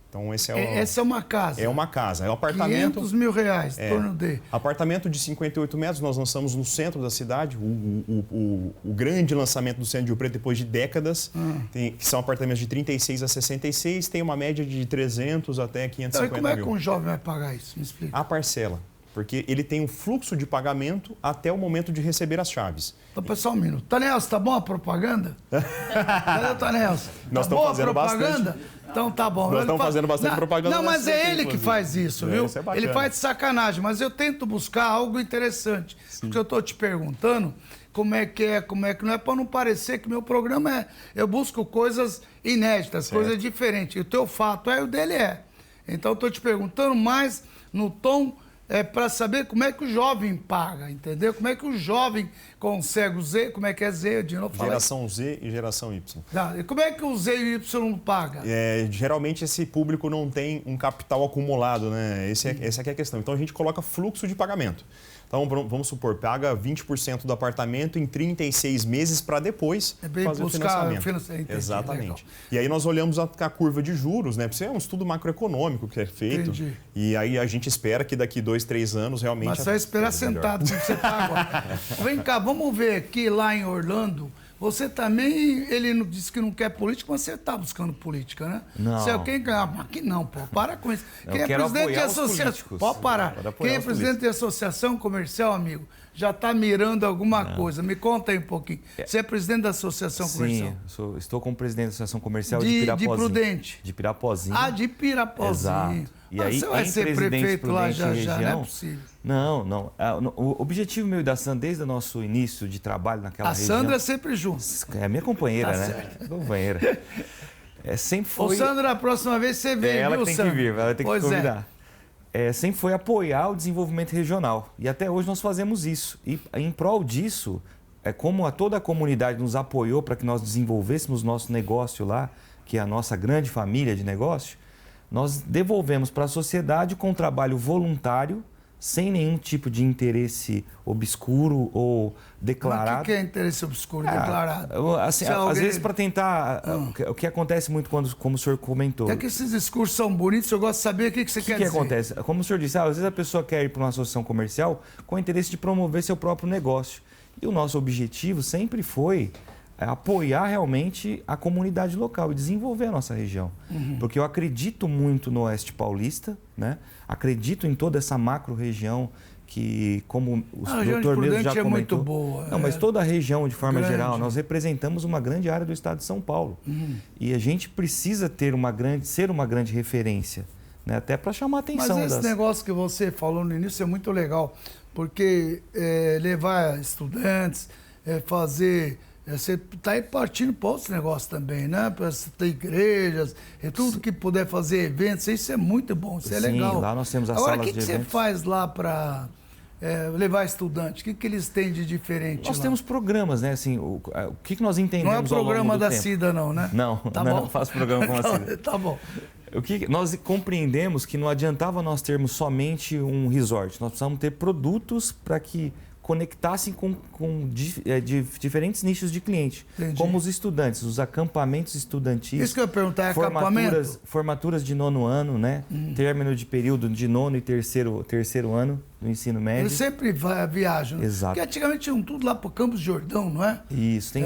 Então, essa é uma casa? É uma casa. É um apartamento... R$500 mil, em torno de... Apartamento de 58 metros, nós lançamos no centro da cidade, o grande lançamento do centro de Rio Preto depois de décadas, que são apartamentos de 36 a 66, tem uma média de 300 até 550 mil. Como é que um jovem vai pagar isso? Me explica. A parcela. Porque ele tem um fluxo de pagamento até o momento de receber as chaves. Então, pessoal, um minuto. Tanelson, tá bom a propaganda? Cadê o Tanelson? Nós estamos fazendo propaganda? bastante. Então tá bom. Nós estamos fazendo bastante propaganda. Não, mas é ele que faz isso, viu? Isso é bacana. Ele faz de sacanagem, mas eu tento buscar algo interessante. Sim. Porque eu estou te perguntando como é que não é, para não parecer que meu programa eu busco coisas inéditas, coisas diferentes. E o teu fato o dele é. Então eu estou te perguntando mais no tom... para saber como é que o jovem paga, entendeu? Como é que o jovem consegue o Z, como é que é Z, de novo? Geração Z e geração Y. E como é que o Z e o Y paga? Geralmente esse público não tem um capital acumulado, né? Essa é a questão. Então a gente coloca fluxo de pagamento. Então, vamos supor, paga 20% do apartamento em 36 meses para depois fazer o financiamento. Exatamente. Legal. E aí nós olhamos a curva de juros, né? Porque é um estudo macroeconômico que é feito. Entendi. E aí a gente espera que daqui 2, 3 anos realmente... Mas você vai esperar sentado, como você está agora. Vem cá, vamos ver aqui lá em Orlando. Você também, ele disse que não quer política, mas você está buscando política, né? Não. Você é quem ganha. Aqui não, pô. Para com isso. Quem é presidente de associação. Pode parar. Quem é presidente de associação comercial, amigo, já está mirando alguma coisa. Me conta aí um pouquinho. Você é presidente da associação comercial? Sim, estou como presidente da associação comercial de Pirapozinho. De Prudente? De Pirapozinho. De Pirapozinho. Exato. E aí, você vai ser prefeito lá já, não é possível. Não. O objetivo meu e da Sandra, desde o nosso início de trabalho naquela região... A Sandra é sempre junto. É a minha companheira, né? Certo. Companheira. Sempre foi... Ô, Sandra, a próxima vez você vem, ela viu, tem Sandra? que vir, ela tem que convidar. Sempre foi apoiar o desenvolvimento regional. E até hoje nós fazemos isso. E em prol disso, como toda a comunidade nos apoiou para que nós desenvolvêssemos nosso negócio lá, que é a nossa grande família de negócio, nós devolvemos para a sociedade com um trabalho voluntário, sem nenhum tipo de interesse obscuro ou declarado. Mas o que é interesse obscuro declarado? Assim, às vezes para tentar... O que acontece muito como o senhor comentou... É que esses discursos são bonitos, eu gosto de saber o que você quer dizer. O que acontece? Como o senhor disse, às vezes a pessoa quer ir para uma associação comercial com o interesse de promover seu próprio negócio. E o nosso objetivo sempre foi apoiar realmente a comunidade local e desenvolver a nossa região. Porque eu acredito muito no Oeste Paulista, né? Acredito em toda essa macro-região que, como o doutor mesmo já comentou... muito boa. Não, mas toda a região, de forma geral, nós representamos uma grande área do estado de São Paulo. E a gente precisa ser uma grande referência, né? Até para chamar a atenção. Mas esse negócio que você falou no início é muito legal, porque levar estudantes, fazer... Você está aí partindo para outros negócios também, né? Para ter igrejas, e tudo que puder fazer eventos, isso é muito bom, isso é legal. Sim, lá nós temos as Agora, salas o que de você eventos. faz lá para levar estudante? O que eles têm de diferente Nós lá? temos programas, né? Assim, o que nós entendemos Não é o programa ao longo do da tempo? Cida, não, né? Não, Tá não bom. faço programa com a Cida. Tá bom. O que nós compreendemos que não adiantava nós termos somente um resort. Nós precisamos ter produtos para que conectassem com diferentes nichos de cliente, Entendi. como os estudantes, os acampamentos estudantis. Isso que eu ia perguntar, é acampamento? Formaturas de 9º ano, né? Término de período de 9º e terceiro ano do ensino médio. Eles sempre viajam. Exato. Porque antigamente tinham tudo lá para Campos de Jordão, não é? Isso,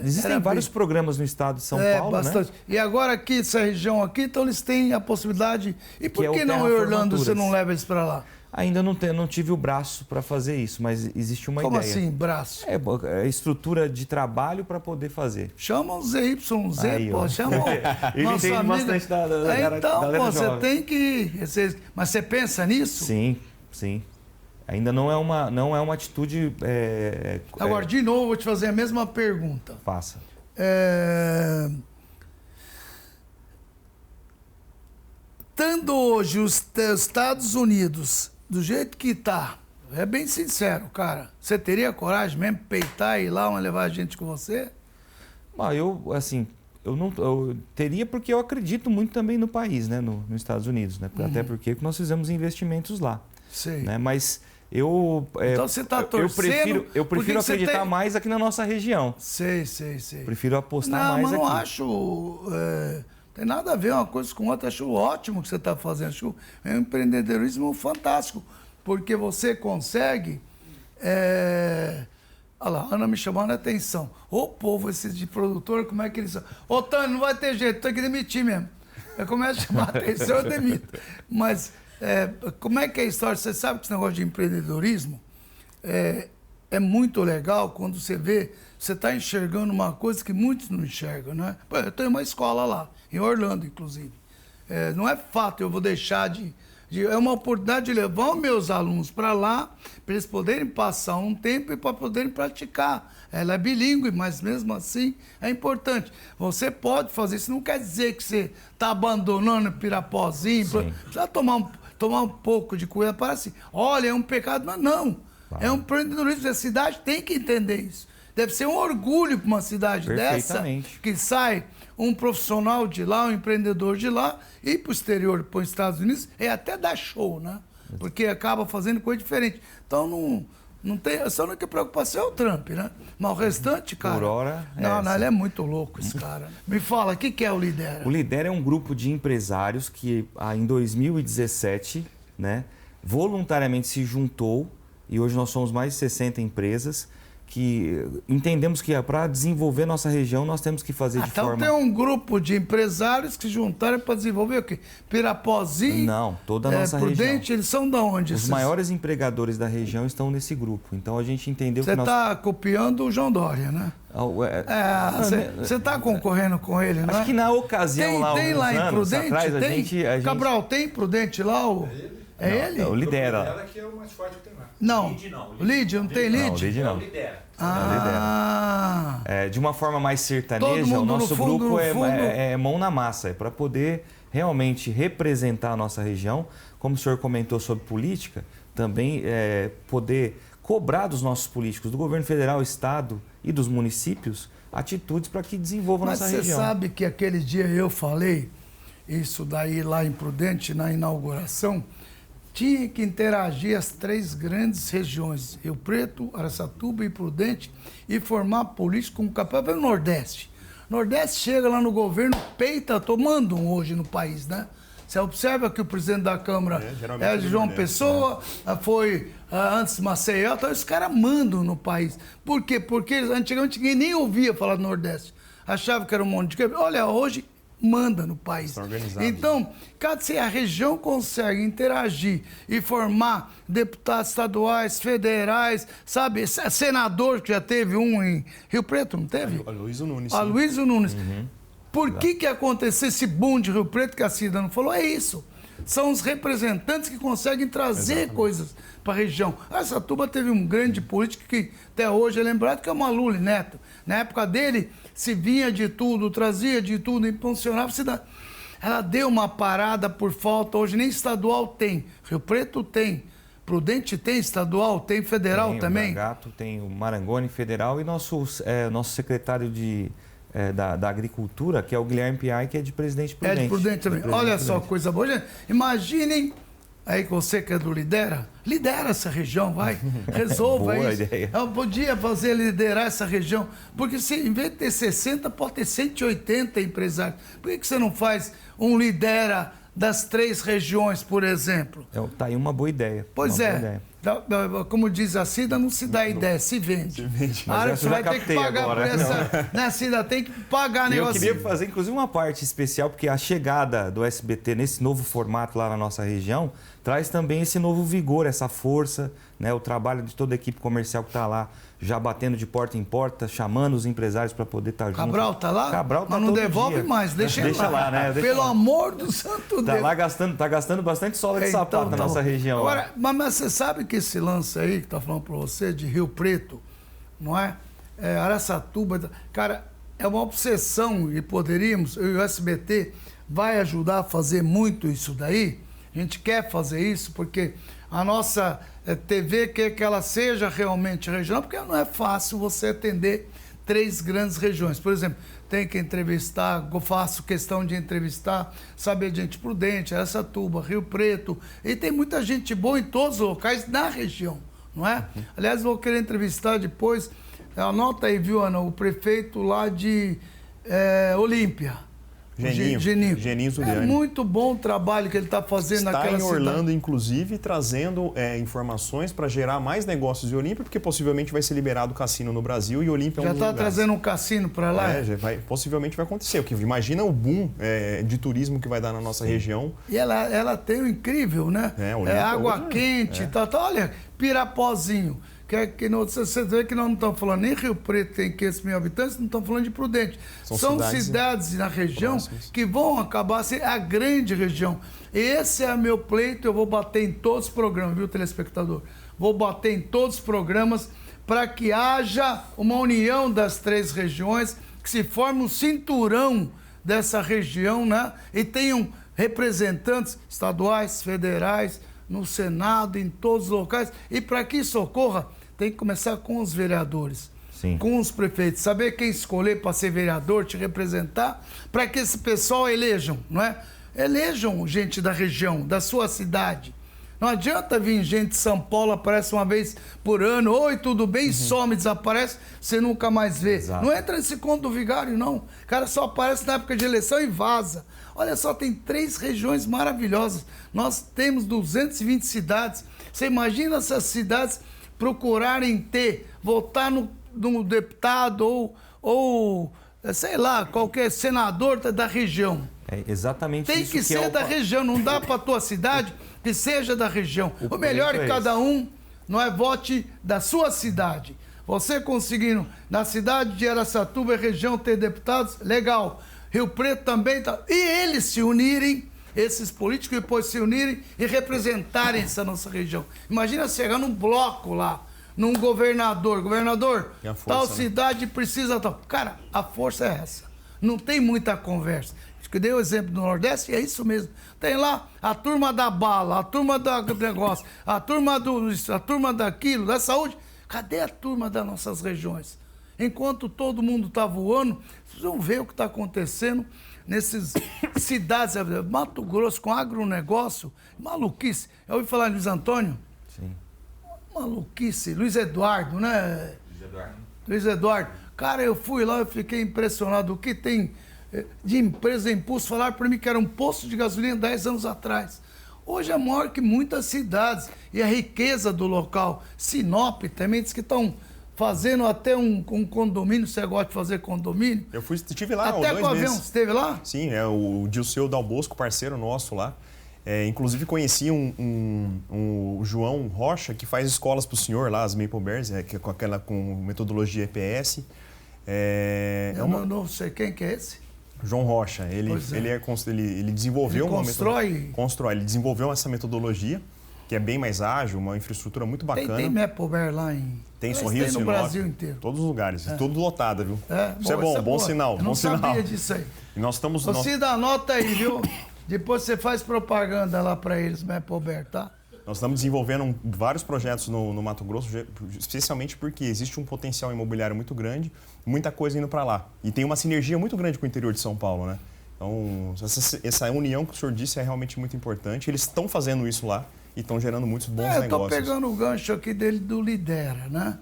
existem era vários bem- programas no estado de São Paulo, bastante. né? E agora aqui, essa região aqui, então eles têm a possibilidade. E por Que é que o não Terra em Orlando você Formaturas. não leva eles para lá? Ainda não tive o braço para fazer isso, mas existe uma Como ideia. assim, braço? É estrutura de trabalho para poder fazer. Chama o ZYZ, Aí, pô. ó. Chama o Ele nosso entende amigo. bastante da galera Então, pô, você jovem. tem que... Mas você pensa nisso? Sim, sim. Ainda não é uma atitude. Agora, de novo, vou te fazer a mesma pergunta. Faça. Estando hoje os Estados Unidos do jeito que está, é bem sincero, cara, você teria coragem mesmo de peitar e ir lá levar a gente com você? Eu teria porque eu acredito muito também no país, né, nos Estados Unidos, né? Até porque nós fizemos investimentos lá, Sei. né? Mas então você tá torcendo, eu porque prefiro você acreditar tem- mais aqui na nossa região. Sei. Prefiro apostar Não, mais mas aqui. não acho... tem nada a ver uma coisa com outra. Acho ótimo o que você está fazendo. Acho um empreendedorismo fantástico, porque você consegue... Olha lá, a Ana me chamando a atenção. Ô povo, esses de produtor, como é que eles são? Ô, Tânia, não vai ter jeito, tem que demitir mesmo. Eu começo a chamar a atenção, eu demito. Mas como é que é a história? Você sabe que esse negócio de empreendedorismo é muito legal quando você vê, você está enxergando uma coisa que muitos não enxergam, né? Pô, eu tenho uma escola lá, em Orlando, inclusive. Não é fato, eu vou deixar é uma oportunidade de levar os meus alunos para lá, para eles poderem passar um tempo e para poderem praticar. Ela é bilíngue, mas mesmo assim é importante. Você pode fazer isso, não quer dizer que você está abandonando Pirapozinho. Precisa tomar um pouco de cuidado. Parece, olha, é um pecado, mas não. É um empreendedorismo. A cidade tem que entender isso. Deve ser um orgulho para uma cidade dessa, Perfeitamente. que sai um profissional de lá, um empreendedor de lá, e para o exterior, para os Estados Unidos, até dar show, né? Porque acaba fazendo coisa diferente. Então, não tem... A única preocupação é o Trump, né? Mas o restante, cara... Por hora, Não, ele é muito louco, esse cara. Me fala, o que é o Lidera? O Lidera é um grupo de empresários que, em 2017, né, voluntariamente se juntou, e hoje nós somos mais de 60 empresas, que entendemos que para desenvolver nossa região nós temos que fazer de Então forma... tem um grupo de empresários que se juntaram para desenvolver o quê? Pirapozinho? Não, toda a nossa Prudente, região. eles são de onde? Os maiores empregadores da região estão nesse grupo. Então a gente entendeu Você que nós... está copiando o João Dória, né? Você está concorrendo com ele, não é? Acho que na ocasião Tem uns lá em anos Prudente? atrás, a Tem? gente... Cabral, tem Prudente lá? É ele? O Lidera. Ela que é o mais forte que tem lá. Não. Lid, não tem Não, o Lid? Lid não. Lidera. Ah, De uma forma mais Todo sertaneja, mundo o nosso no fundo, grupo no fundo. é mão na massa, é para poder realmente representar a nossa região. Como o senhor comentou sobre política, também poder cobrar dos nossos políticos, do governo federal, estado e dos municípios, atitudes para que desenvolvam a mas nossa você região. sabe que aquele dia eu falei isso daí lá em Prudente, na inauguração, tinha que interagir as 3 grandes regiões, Rio Preto, Araçatuba e Prudente, e formar política com capaz pelo Nordeste. Nordeste chega lá no governo, peita, tomando hoje no país, né? Você observa que o presidente da Câmara é de João Pessoa, foi antes Maceió, então os caras mandam no país. Por quê? Porque antigamente ninguém nem ouvia falar do Nordeste. Achava que era um monte de... Olha, hoje manda no país. Então, se a região consegue interagir e formar deputados estaduais, federais, sabe, senador, que já teve um em Rio Preto, não teve? Aloysio Nunes. Aloysio Nunes. Por que aconteceu esse boom de Rio Preto que a Cida não falou? É isso. são os representantes que conseguem trazer coisas para a região. Araçatuba teve um grande político que até hoje é lembrado, que é o Maluli Neto. Na época dele, se vinha de tudo, trazia de tudo, impulsionava a cidade. Ela deu uma parada por falta, hoje nem estadual tem. Rio Preto tem, Prudente tem estadual, tem federal tem também. O Gato tem o Marangoni federal e nosso secretário da Agricultura, que é o Guilherme Piai, que é de Presidente Prudente. É de Prudente também. Olha só, coisa boa. Gente, imaginem, aí você que é do lidera essa região, vai, resolva Boa isso. ideia. Eu podia liderar essa região, porque se em vez de ter 60, pode ter 180 empresários. Por que você não faz um lidera das 3 regiões, por exemplo? Tá aí uma boa ideia. Pois uma é. boa ideia. Como diz a Cida, não se dá ideia, se vende. Mas Você vai ter que pagar agora. por essa. Né, Cida? Tem que pagar negócio. Eu queria fazer, inclusive, uma parte especial, porque a chegada do SBT nesse novo formato lá na nossa região traz também esse novo vigor, essa força, né? O trabalho de toda a equipe comercial que está lá, já batendo de porta em porta, chamando os empresários para poder estar junto. Cabral tá lá? Cabral tá mas não todo devolve dia. mais, deixa lá, né? Pelo amor do santo Tá Deus. lá gastando bastante sola de sapato na nossa região. Agora, mas você sabe que esse lance aí que tá falando para você de Rio Preto, não é? Araçatuba, cara, é uma obsessão e poderíamos, eu e o SBT vai ajudar a fazer muito isso daí. A gente quer fazer isso porque a nossa TV quer que ela seja realmente regional, porque não é fácil você atender 3 grandes regiões. Por exemplo, tem que entrevistar, eu faço questão de entrevistar, saber gente Prudente, Araçatuba, Rio Preto, e tem muita gente boa em todos os locais da região, não é? Aliás, vou querer entrevistar depois, anota aí, viu, Ana, o prefeito lá de Olímpia. Geninho Zuliani. É muito bom o trabalho que ele está fazendo naquela cidade. Está em Orlando, inclusive, trazendo informações para gerar mais negócios de Olímpia, porque possivelmente vai ser liberado o cassino no Brasil e Olímpia é um já dos está lugares. trazendo um cassino para lá? Possivelmente vai acontecer. Porque imagina o boom de turismo que vai dar na nossa região. E ela tem o incrível, né? Água quente, olha, Pirapozinho. Você vê que nós não estamos falando nem Rio Preto, tem 500 mil habitantes, não estamos falando de Prudente. São cidades na região próximas, que vão acabar sendo a grande região. Esse é meu pleito, eu vou bater em todos os programas, viu, telespectador? Vou bater em todos os programas para que haja uma união das 3 regiões, que se forme um cinturão dessa região, né? E tenham representantes estaduais, federais, no Senado, em todos os locais. E para que isso ocorra, tem que começar com os vereadores, Sim. com os prefeitos, saber quem escolher para ser vereador, te representar, para que esse pessoal elejam, não é? Elejam gente da região, da sua cidade. Não adianta vir gente de São Paulo, aparece uma vez por ano, oi, tudo bem, some, desaparece, você nunca mais vê. Exato. Não entra nesse conto do vigário, não. O cara só aparece na época de eleição e vaza. Olha só, tem 3 regiões maravilhosas. Nós temos 220 cidades. Você imagina essas cidades procurarem votar no deputado ou sei lá, qualquer senador da região. É exatamente tem isso que ser da região, não dá para a tua cidade que seja da região. O melhor é cada um, não é, vote da sua cidade. Você conseguindo na cidade de Araçatuba, região, ter deputados, legal. Rio Preto também, tá. E eles se unirem, esses políticos depois se unirem e representarem essa nossa região. Imagina chegar num bloco lá, num governador, força, tal né? cidade precisa tal. Cara, a força é essa. Não tem muita conversa. Acho que eu dei o exemplo do Nordeste e é isso mesmo. Tem lá a turma da bala, a turma do negócio, a turma daquilo, da saúde. Cadê a turma das nossas regiões? Enquanto todo mundo está voando, vocês vão ver o que está acontecendo nessas cidades. Mato Grosso com agronegócio, maluquice. Eu ouvi falar em Luiz Antônio? Sim. Maluquice. Luiz Eduardo, né? Luiz Eduardo. Cara, eu fui lá, eu fiquei impressionado. O que tem de empresa impulso? Falaram para mim que era um posto de gasolina 10 anos atrás. Hoje é maior que muitas cidades. E a riqueza do local. Sinop também diz que estão fazendo até um condomínio. Você gosta de fazer condomínio? Eu estive lá até 2 com o avião. meses. Você esteve lá? Sim, é o Dilceu Dal Bosco, parceiro nosso lá. Inclusive conheci o João Rocha, que faz escolas para o senhor lá, as Maple Bears, com metodologia EPS. Eu não sei quem que é esse. João Rocha, ele desenvolveu ele desenvolveu essa metodologia, que é bem mais ágil, uma infraestrutura muito bacana. Tem Mepober lá em... Tem Sorriso, tem no Sinop, Brasil inteiro. Todos os lugares, tudo lotado, viu? Isso é boa, bom, bom sinal, Eu não sabia disso aí. E nós estamos... Cida, anota aí, viu? Depois você faz propaganda lá para eles, Mepober, tá? Nós estamos desenvolvendo vários projetos no Mato Grosso, especialmente porque existe um potencial imobiliário muito grande, muita coisa indo para lá. E tem uma sinergia muito grande com o interior de São Paulo, né? Então, essa união que o senhor disse é realmente muito importante. Eles estão fazendo isso lá e estão gerando muitos bons negócios. Eu estou pegando o gancho aqui dele do Lidera, né?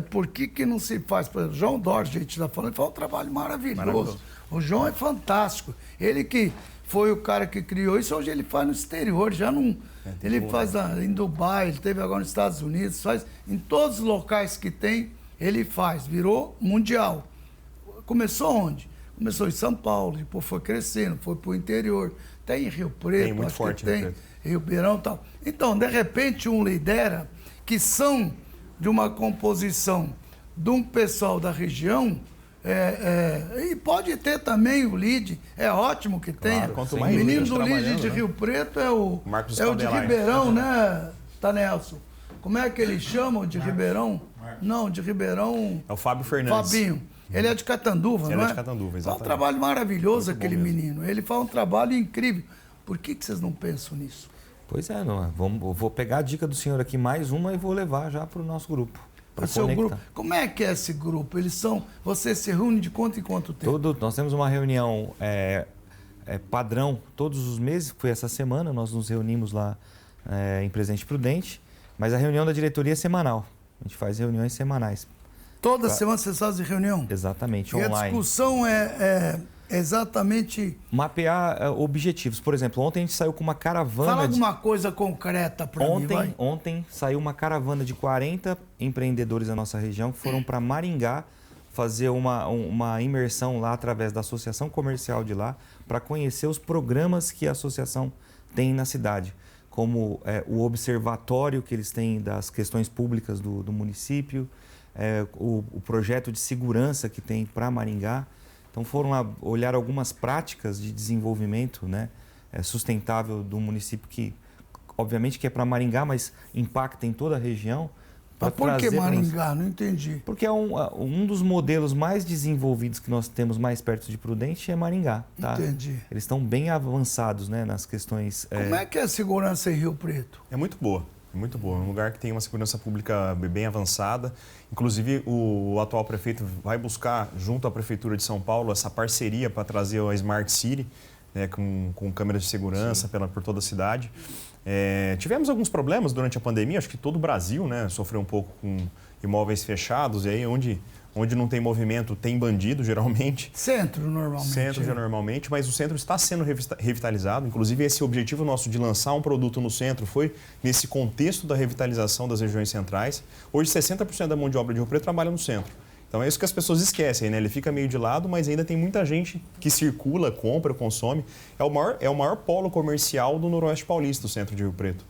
Por que não se faz? Por exemplo, João Dória, a gente está falando, faz um trabalho maravilhoso. O João é fantástico. Ele que foi o cara que criou isso, hoje ele faz no exterior, já não... Ele faz em Dubai, ele teve agora nos Estados Unidos, faz em todos os locais que tem, ele faz, virou mundial. Começou onde? Começou em São Paulo, depois foi crescendo, foi para o interior, tem em Rio Preto, tem muito forte, tem Ribeirão e tal. Então, de repente, um Lidera, que são de uma composição de um pessoal da região, e pode ter também o LID, é ótimo que tenha. Quanto O mais menino do LID trabalhando, de né? Rio Preto é o de Caldelai. Ribeirão, né, Tanelson? Como é que eles chamam de Ribeirão? Não, de Ribeirão... É o Fábio Fernandes. Fabinho. Ele é de Catanduva, não é? Ele é de Catanduva, exatamente. Faz um trabalho maravilhoso, Muito aquele bom mesmo. menino. Ele faz um trabalho incrível. Por que vocês não pensam nisso? Pois é, não, vou pegar a dica do senhor aqui, mais uma, e vou levar já para o nosso grupo. O seu grupo. Como é que é esse grupo? Você se reúne de quanto em quanto tempo? Nós temos uma reunião padrão todos os meses, foi essa semana, nós nos reunimos lá em Presidente Prudente, mas a reunião da diretoria é semanal. A gente faz reuniões semanais. Toda semana vocês fazem reunião? Exatamente, e online. A discussão é exatamente... Mapear objetivos. Por exemplo, ontem a gente saiu com uma caravana... Fala alguma coisa concreta para mim, vai. Ontem saiu uma caravana de 40 empreendedores da nossa região que foram para Maringá fazer uma imersão lá através da associação comercial de lá para conhecer os programas que a associação tem na cidade, como o observatório que eles têm das questões públicas do município, o projeto de segurança que tem para Maringá. Então foram lá olhar algumas práticas de desenvolvimento, né, sustentável do município que, obviamente, que é para Maringá, mas impacta em toda a região. Mas por que Maringá? Não entendi. Porque é um dos modelos mais desenvolvidos que nós temos mais perto de Prudente é Maringá. Tá? Entendi. Eles estão bem avançados, né, nas questões... Como é que é a segurança em Rio Preto? É muito boa. Muito boa. É um lugar que tem uma segurança pública bem avançada. Inclusive, o atual prefeito vai buscar, junto à Prefeitura de São Paulo, essa parceria para trazer a Smart City, né, com câmeras de segurança por toda a cidade. Tivemos alguns problemas durante a pandemia, acho que todo o Brasil, né, sofreu um pouco com imóveis fechados, e aí onde não tem movimento tem bandido, geralmente. Centro, normalmente. Centro, normalmente, mas o centro está sendo revitalizado. Inclusive, esse objetivo nosso de lançar um produto no centro foi nesse contexto da revitalização das regiões centrais. Hoje, 60% da mão de obra de Rio Preto trabalha no centro. Então, é isso que as pessoas esquecem, né? Ele fica meio de lado, mas ainda tem muita gente que circula, compra, consome. É o maior polo comercial do Noroeste Paulista, o centro de Rio Preto.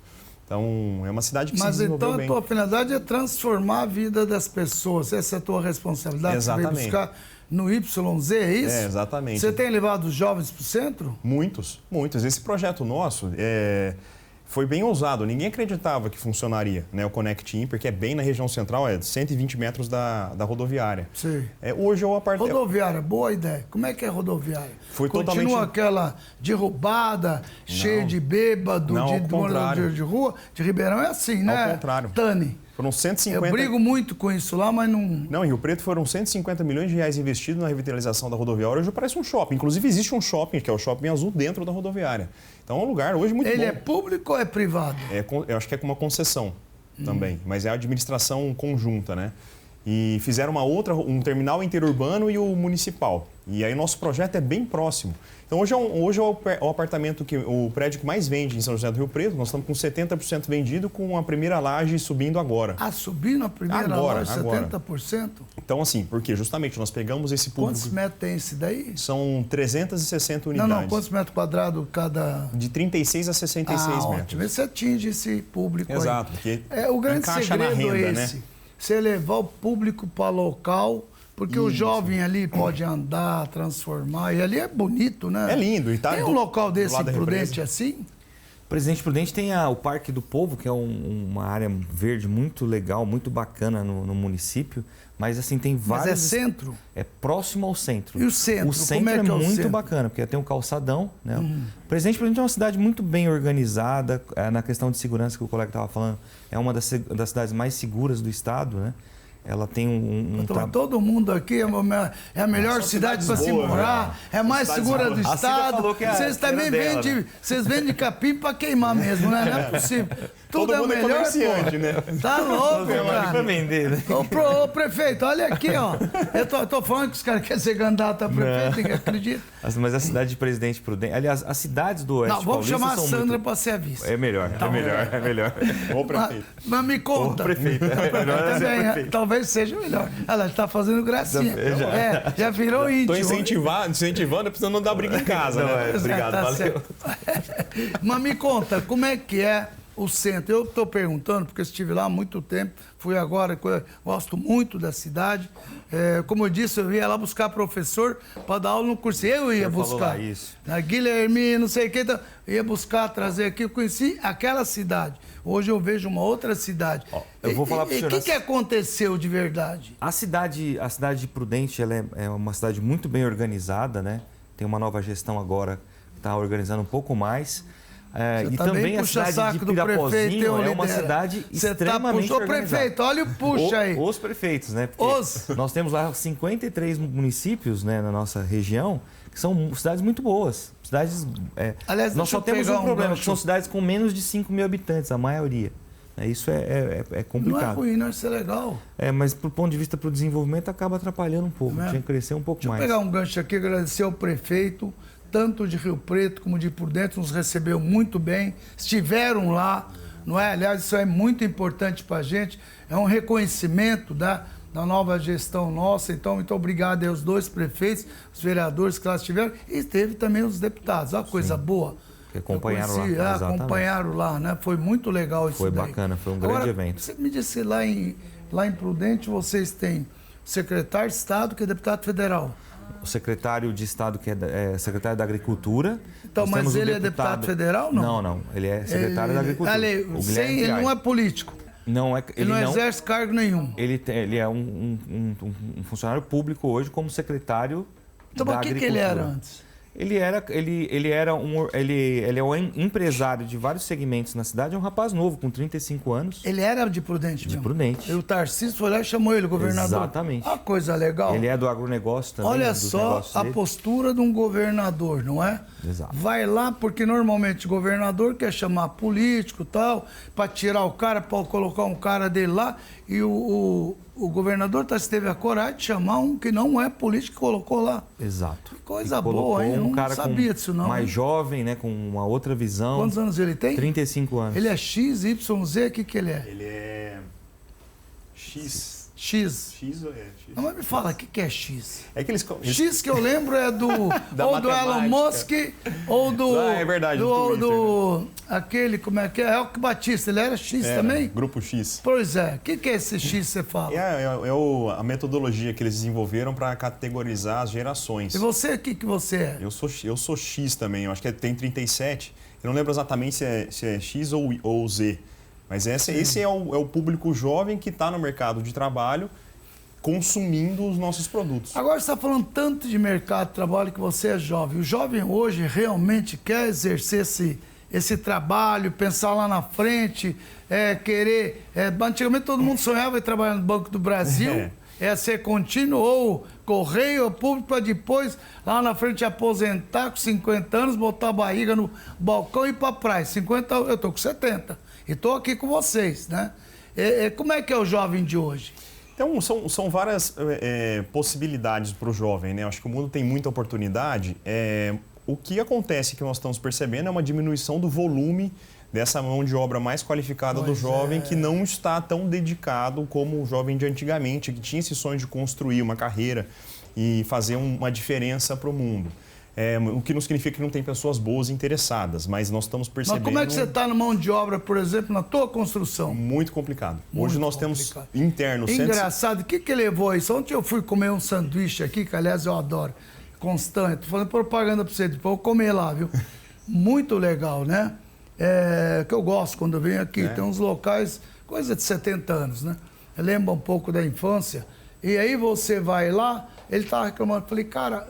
Então, é uma cidade que se desenvolveu bem. Mas então a tua finalidade é transformar a vida das pessoas. Essa é a tua responsabilidade. Exatamente. Você veio buscar no YZ, é isso? Exatamente. Você tem levado os jovens para o centro? Muitos. Esse projeto nosso foi bem ousado. Ninguém acreditava que funcionaria, né? O Connect Imper, que é bem na região central, 120 metros da rodoviária. Sim. Hoje eu apartei... Rodoviária, boa ideia. Como é que é rodoviária? Continua aquela derrubada, cheia de bêbado, de morador de rua? De Ribeirão é assim, né? Ao contrário. Tani. Foram 150... Eu brigo muito com isso lá, mas não... Não, em Rio Preto foram 150 milhões de reais investidos na revitalização da rodoviária. Hoje parece um shopping. Inclusive, existe um shopping, que é o Shopping Azul, dentro da rodoviária. Então, é um lugar hoje muito bom. Ele é público ou é privado? Eu acho que é com uma concessão também, mas é a administração conjunta, né? E fizeram um terminal interurbano e o municipal. E aí, nosso projeto é bem próximo. Então, hoje é o apartamento, o prédio que mais vende em São José do Rio Preto. Nós estamos com 70% vendido, com a primeira laje subindo agora. Subindo a primeira laje, 70%? Então, assim, porque justamente nós pegamos esse público... Quantos metros tem esse daí? São 360 unidades. Não, quantos metros quadrados cada... De 36 a 66 metros. Ótimo. Você atinge esse público. Exato, aí. porque o grande encaixa segredo na renda, é esse. né? Você levar o público para local... Porque o jovem ali pode andar, transformar, e ali é bonito, né? É lindo. E tá tem um local desse lado da Prudente represa. assim? Presidente Prudente tem o Parque do Povo, que é uma área verde muito legal, muito bacana no município. Mas assim, tem vários... Mas é centro? É próximo ao centro. E o centro? O centro Como é que é o muito centro? bacana, porque tem um calçadão, né? Presidente Prudente é uma cidade muito bem organizada, na questão de segurança que o colega estava falando, é uma das cidades mais seguras do estado, né? Ela tem Todo mundo aqui é a melhor cidade para se morar, é mais segura do estado. Vocês também vendem capim para queimar mesmo, né? Não é possível. Tudo mundo é melhor, comerciante, né? Tá louco, cara. para vender, né? Ô, prefeito, olha aqui, ó. Eu tô falando que os caras querem ser candidato a prefeito, ninguém acredita. Mas a cidade de Presidente Prudente... Aliás, as cidades do Oeste Não, vamos chamar a são Sandra muito... para ser a vice. É melhor. Ô, prefeito. Mas me conta. Ô, prefeito. É melhor ser Também, prefeito. talvez seja melhor. Ela está fazendo gracinha. Já virou íntimo. Tô incentivando, precisando não dar briga em casa, né? Obrigado, Tá valeu. certo. Mas me conta, como é que é o centro? Eu estou perguntando, porque estive lá há muito tempo, fui agora, gosto muito da cidade. Como eu disse, eu ia lá buscar professor para dar aula no curso. Eu ia buscar. Isso. Na Guilherme, não sei o que, então, eu ia buscar, trazer aqui. Eu conheci aquela cidade. Hoje eu vejo uma outra cidade. Eu vou falar para o senhor... O que aconteceu de verdade? A cidade de Prudente ela é uma cidade muito bem organizada, né? Tem uma nova gestão agora que está organizando um pouco mais. E tá também a cidade de Pirapozinho é uma cidade extremamente organizada. Ô, prefeito, olha o puxa aí. Os prefeitos, né? Porque nós temos lá 53 municípios, né, na nossa região, que são cidades muito boas. Cidades... Aliás, nós só temos um problema, que são cidades com menos de 5 mil habitantes, a maioria. Isso é complicado. Não é ruim, não, isso é legal. Mas do ponto de vista para o desenvolvimento acaba atrapalhando um pouco. Tinha que crescer um pouco mais. Deixa eu pegar um gancho aqui, agradecer ao prefeito, tanto de Rio Preto como de Prudente, nos recebeu muito bem, estiveram lá, não é? Aliás, isso é muito importante para a gente, é um reconhecimento da nova gestão nossa. Então, muito obrigado aos dois prefeitos, os vereadores que lá estiveram, e teve também os deputados, olha coisa boa. Que acompanharam lá. Acompanharam lá, né? Foi muito legal isso daí. Foi bacana, foi um grande evento. Você me disse, lá em Prudente, vocês têm o secretário de Estado, que é deputado federal. O secretário de Estado, que é secretário da Agricultura. Então, mas ele é deputado federal, não? Não. Ele é secretário da Agricultura. Ele não é político. Não é, ele não exerce cargo nenhum. Ele é um funcionário público hoje como secretário da Agricultura. Então, o que ele era antes? Ele é um empresário de vários segmentos na cidade, é um rapaz novo, com 35 anos. Ele era de Prudente mesmo? De Prudente. E o Tarcísio foi lá e chamou ele, governador. Exatamente. Ah, coisa legal. Ele é do agronegócio também. Olha só a postura de um governador, não é? Exato. Vai lá, porque normalmente o governador quer chamar político e tal, para tirar o cara, para colocar um cara dele lá, e o governador teve a coragem de chamar um que não é político e colocou lá. Exato. Que coisa boa, hein? Eu não sabia disso, não. Mais jovem, né? Com uma outra visão. Quantos anos ele tem? 35 anos. Ele é X, Y, Z, o que ele é? Ele é X. X. X ou é X? Não, mas me fala, o que é X? É que eles... X que eu lembro é do ou do Elon Musk, ou do... é verdade, do aquele, como é que é? Elke Batista, ele era X também? Grupo X. Pois é. O que é esse X que você fala? A metodologia que eles desenvolveram para categorizar as gerações. E você, o que você é? Eu sou X também, eu acho que tem 37. Eu não lembro exatamente se é X ou Z. Mas esse é o público jovem que está no mercado de trabalho consumindo os nossos produtos. Agora você está falando tanto de mercado de trabalho que você é jovem. O jovem hoje realmente quer exercer esse trabalho, pensar lá na frente, querer... antigamente todo mundo sonhava em trabalhar no Banco do Brasil, ser contínuo ou correio ou público para depois, lá na frente, aposentar com 50 anos, botar a barriga no balcão e ir para a praia. 50, eu estou com 70 e estou aqui com vocês, né? Como é que é o jovem de hoje? Então, são várias possibilidades para o jovem, né? Eu acho que o mundo tem muita oportunidade. O que acontece que nós estamos percebendo é uma diminuição do volume dessa mão de obra mais qualificada do jovem que não está tão dedicado como o jovem de antigamente, que tinha esse sonho de construir uma carreira e fazer uma diferença para o mundo. o que não significa que não tem pessoas boas interessadas, mas nós estamos percebendo... Mas como é que você está na mão de obra, por exemplo, na tua construção? Muito complicado. Muito Hoje nós complicado. temos interno... Engraçado, o que levou isso? Ontem eu fui comer um sanduíche aqui, que aliás eu adoro, Constante, tô fazendo propaganda para você, depois eu vou comer lá, viu? Muito legal, né? Que eu gosto quando eu venho aqui, tem uns locais, coisa de 70 anos, né? Lembra um pouco da infância. E aí você vai lá, ele estava reclamando, eu falei, cara...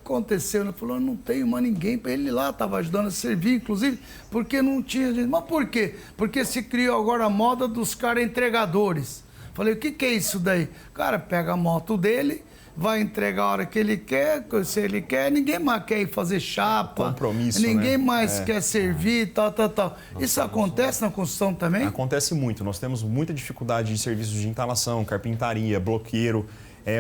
aconteceu, ele falou, não tenho mais ninguém para ele lá, estava ajudando a servir, inclusive, porque não tinha gente. Mas por quê? Porque se criou agora a moda dos caras entregadores. Falei, o que é isso daí? O cara pega a moto dele, vai entregar a hora que ele quer, se ele quer, ninguém mais quer ir fazer chapa. Compromisso, ninguém né? mais quer servir, tal. Isso acontece na construção também? Acontece muito. Nós temos muita dificuldade de serviços de instalação, carpintaria, bloqueiro.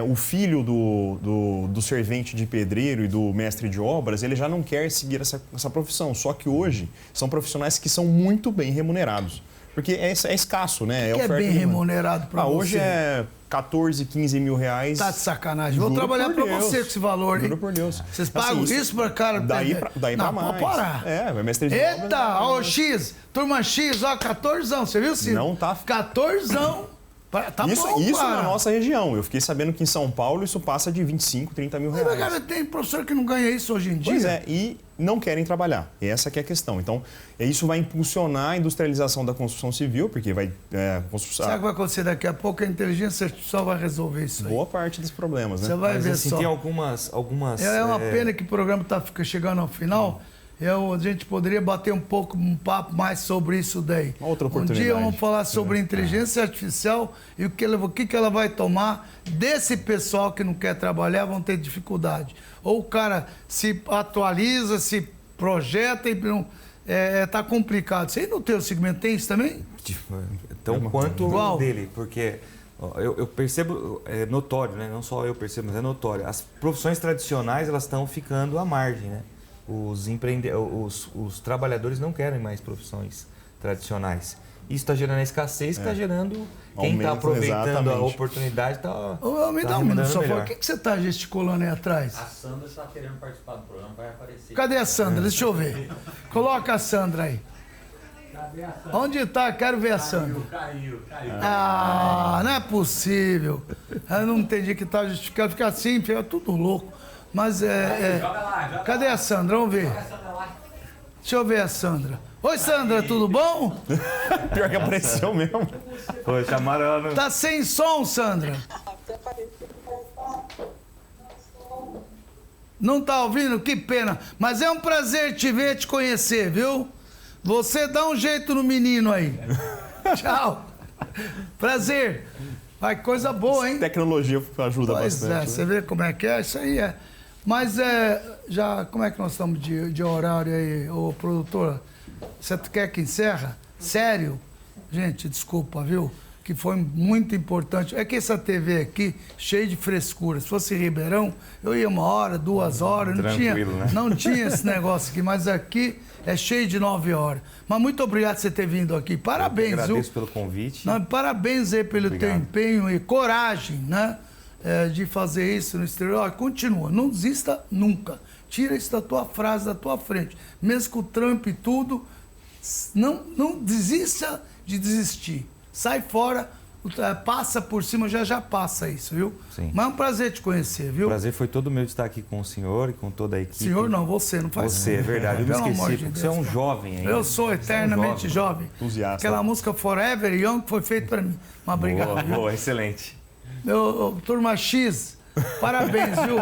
O filho do servente de pedreiro e do mestre de obras, ele já não quer seguir essa profissão. Só que hoje são profissionais que são muito bem remunerados. Porque é escasso, né? O que é bem remunerado para você? Hoje é 14, 15 mil reais. Tá de sacanagem. Vou trabalhar para você com esse valor, hein? Juro por Deus. Vocês pagam Assim, isso para cara... Daí pra mais. Pode parar. Mestre de obras... Eita, ó, X, turma X, ó, 14zão, você viu, Ciro? Não tá... 14zão. Tá isso bom, na nossa região. Eu fiquei sabendo que em São Paulo isso passa de 25, 30 mil reais. Mas, cara, tem professor que não ganha isso hoje em dia. Pois é, e não querem trabalhar. Essa que é a questão. Então, isso vai impulsionar a industrialização da construção civil, porque vai... Sabe o que vai acontecer daqui a pouco? A inteligência artificial vai resolver isso aí. Boa parte dos problemas, né? Você vai ver assim, só. Tem algumas... É uma pena que o programa fica chegando ao final. A gente poderia bater um papo mais sobre isso daí. Outra oportunidade. Um dia vamos falar sobre inteligência artificial e o que ela vai tomar desse pessoal que não quer trabalhar, vão ter dificuldade. Ou o cara se atualiza, se projeta e não... tá complicado. Você aí no teu segmento tem isso também? Então, quanto o dele, porque... Eu percebo, é notório, né? Não só eu percebo, mas é notório. As profissões tradicionais, elas estão ficando à margem, né? Os trabalhadores não querem mais profissões tradicionais. Isso está gerando a escassez, está gerando... Quem está aproveitando a oportunidade está... Me dá um minuto, só fala. O que você está gesticulando aí atrás? A Sandra está querendo participar do programa, vai aparecer. Cadê a Sandra? Deixa eu ver. Coloca a Sandra aí. Cadê a Sandra? Onde está? Quero ver a Sandra. Caiu. Não é possível. Eu não entendi que está justificando. Fica assim, fica tudo louco. Mas Joga lá. Cadê a Sandra? Vamos ver. Deixa eu ver a Sandra. Oi, Sandra, tudo bom? Pior que apareceu mesmo. Foi, chamaram ela... Tá sem som, Sandra. Não tá ouvindo? Que pena. Mas é um prazer te ver, te conhecer, viu? Você dá um jeito no menino aí. Tchau. Prazer. Vai, coisa boa, hein? Tecnologia ajuda bastante. Pois você vê como é que é? Isso aí é. Mas como é que nós estamos de horário aí, ô produtora? Você quer que encerra? Sério? Gente, desculpa, viu? Que foi muito importante. É que essa TV aqui, cheia de frescura. Se fosse Ribeirão, eu ia 1 hora, 2 horas. Não tinha esse negócio aqui. Mas aqui é cheio de 9 horas. Mas muito obrigado por você ter vindo aqui. Parabéns, viu? Agradeço pelo convite. Parabéns aí pelo teu empenho e coragem, né? De fazer isso no exterior. Continua, não desista nunca. Tira isso da tua frase, da tua frente. Mesmo com o Trump e tudo, não desista de desistir. Sai fora, passa por cima, já passa isso, viu? Sim. Mas é um prazer te conhecer, viu? O prazer foi todo meu de estar aqui com o senhor e com toda a equipe. Senhor não, você não faz Você, é verdade, eu me Pelo amor esqueci, de porque Deus, você é um jovem ainda. Eu sou eternamente jovem. Entusiasta. Aquela música Forever Young foi feita para mim. Mas obrigado, viu? Boa, excelente. Turma X, parabéns, viu?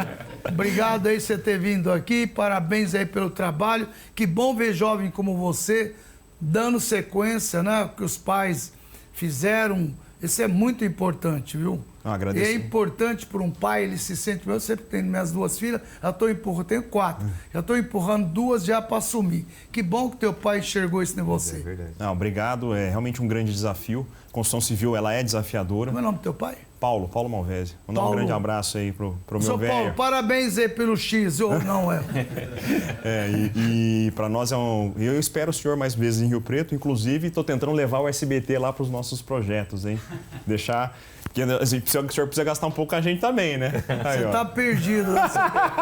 Obrigado aí por você ter vindo aqui, parabéns aí pelo trabalho. Que bom ver jovem como você dando sequência, né? Que os pais fizeram. Isso é muito importante, viu? Agradeço. E é importante para um pai, ele se sente... Eu sempre tenho minhas 2 filhas, já estou empurrando, tenho 4. Já estou empurrando 2 já para assumir. Que bom que teu pai enxergou isso em você. É verdade. Obrigado, é realmente um grande desafio. A construção civil, ela é desafiadora. Como é o nome do teu pai? Paulo Malvese. Mandar um grande abraço aí pro meu Sou velho. Paulo, parabéns aí pelo X, ou não é? E para nós eu espero o senhor mais vezes em Rio Preto, inclusive estou tentando levar o SBT lá para os nossos projetos, hein? Porque assim, o senhor precisa gastar um pouco a gente também, né? Aí, Você tá perdido.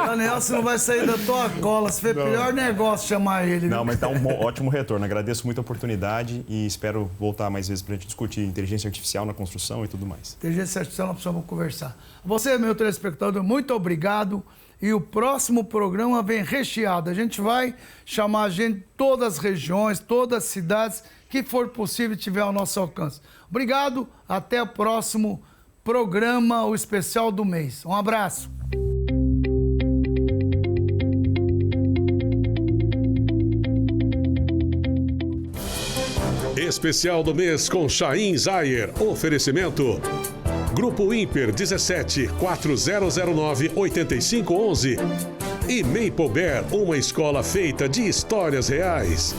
Daniel, você não vai sair da tua cola. Se foi o melhor negócio chamar ele. Não, mas tá um ótimo retorno. Agradeço muito a oportunidade e espero voltar mais vezes pra gente discutir inteligência artificial na construção e tudo mais. Inteligência artificial, nós precisamos conversar. Você, meu telespectador, muito obrigado. E o próximo programa vem recheado. A gente vai chamar a gente de todas as regiões, todas as cidades que for possível e tiver ao nosso alcance. Obrigado, até o próximo programa, o especial do mês. Um abraço. Especial do mês com Chaim Zayer. Oferecimento. Grupo Imper 17 4009 8511. E Maple Bear, uma escola feita de histórias reais.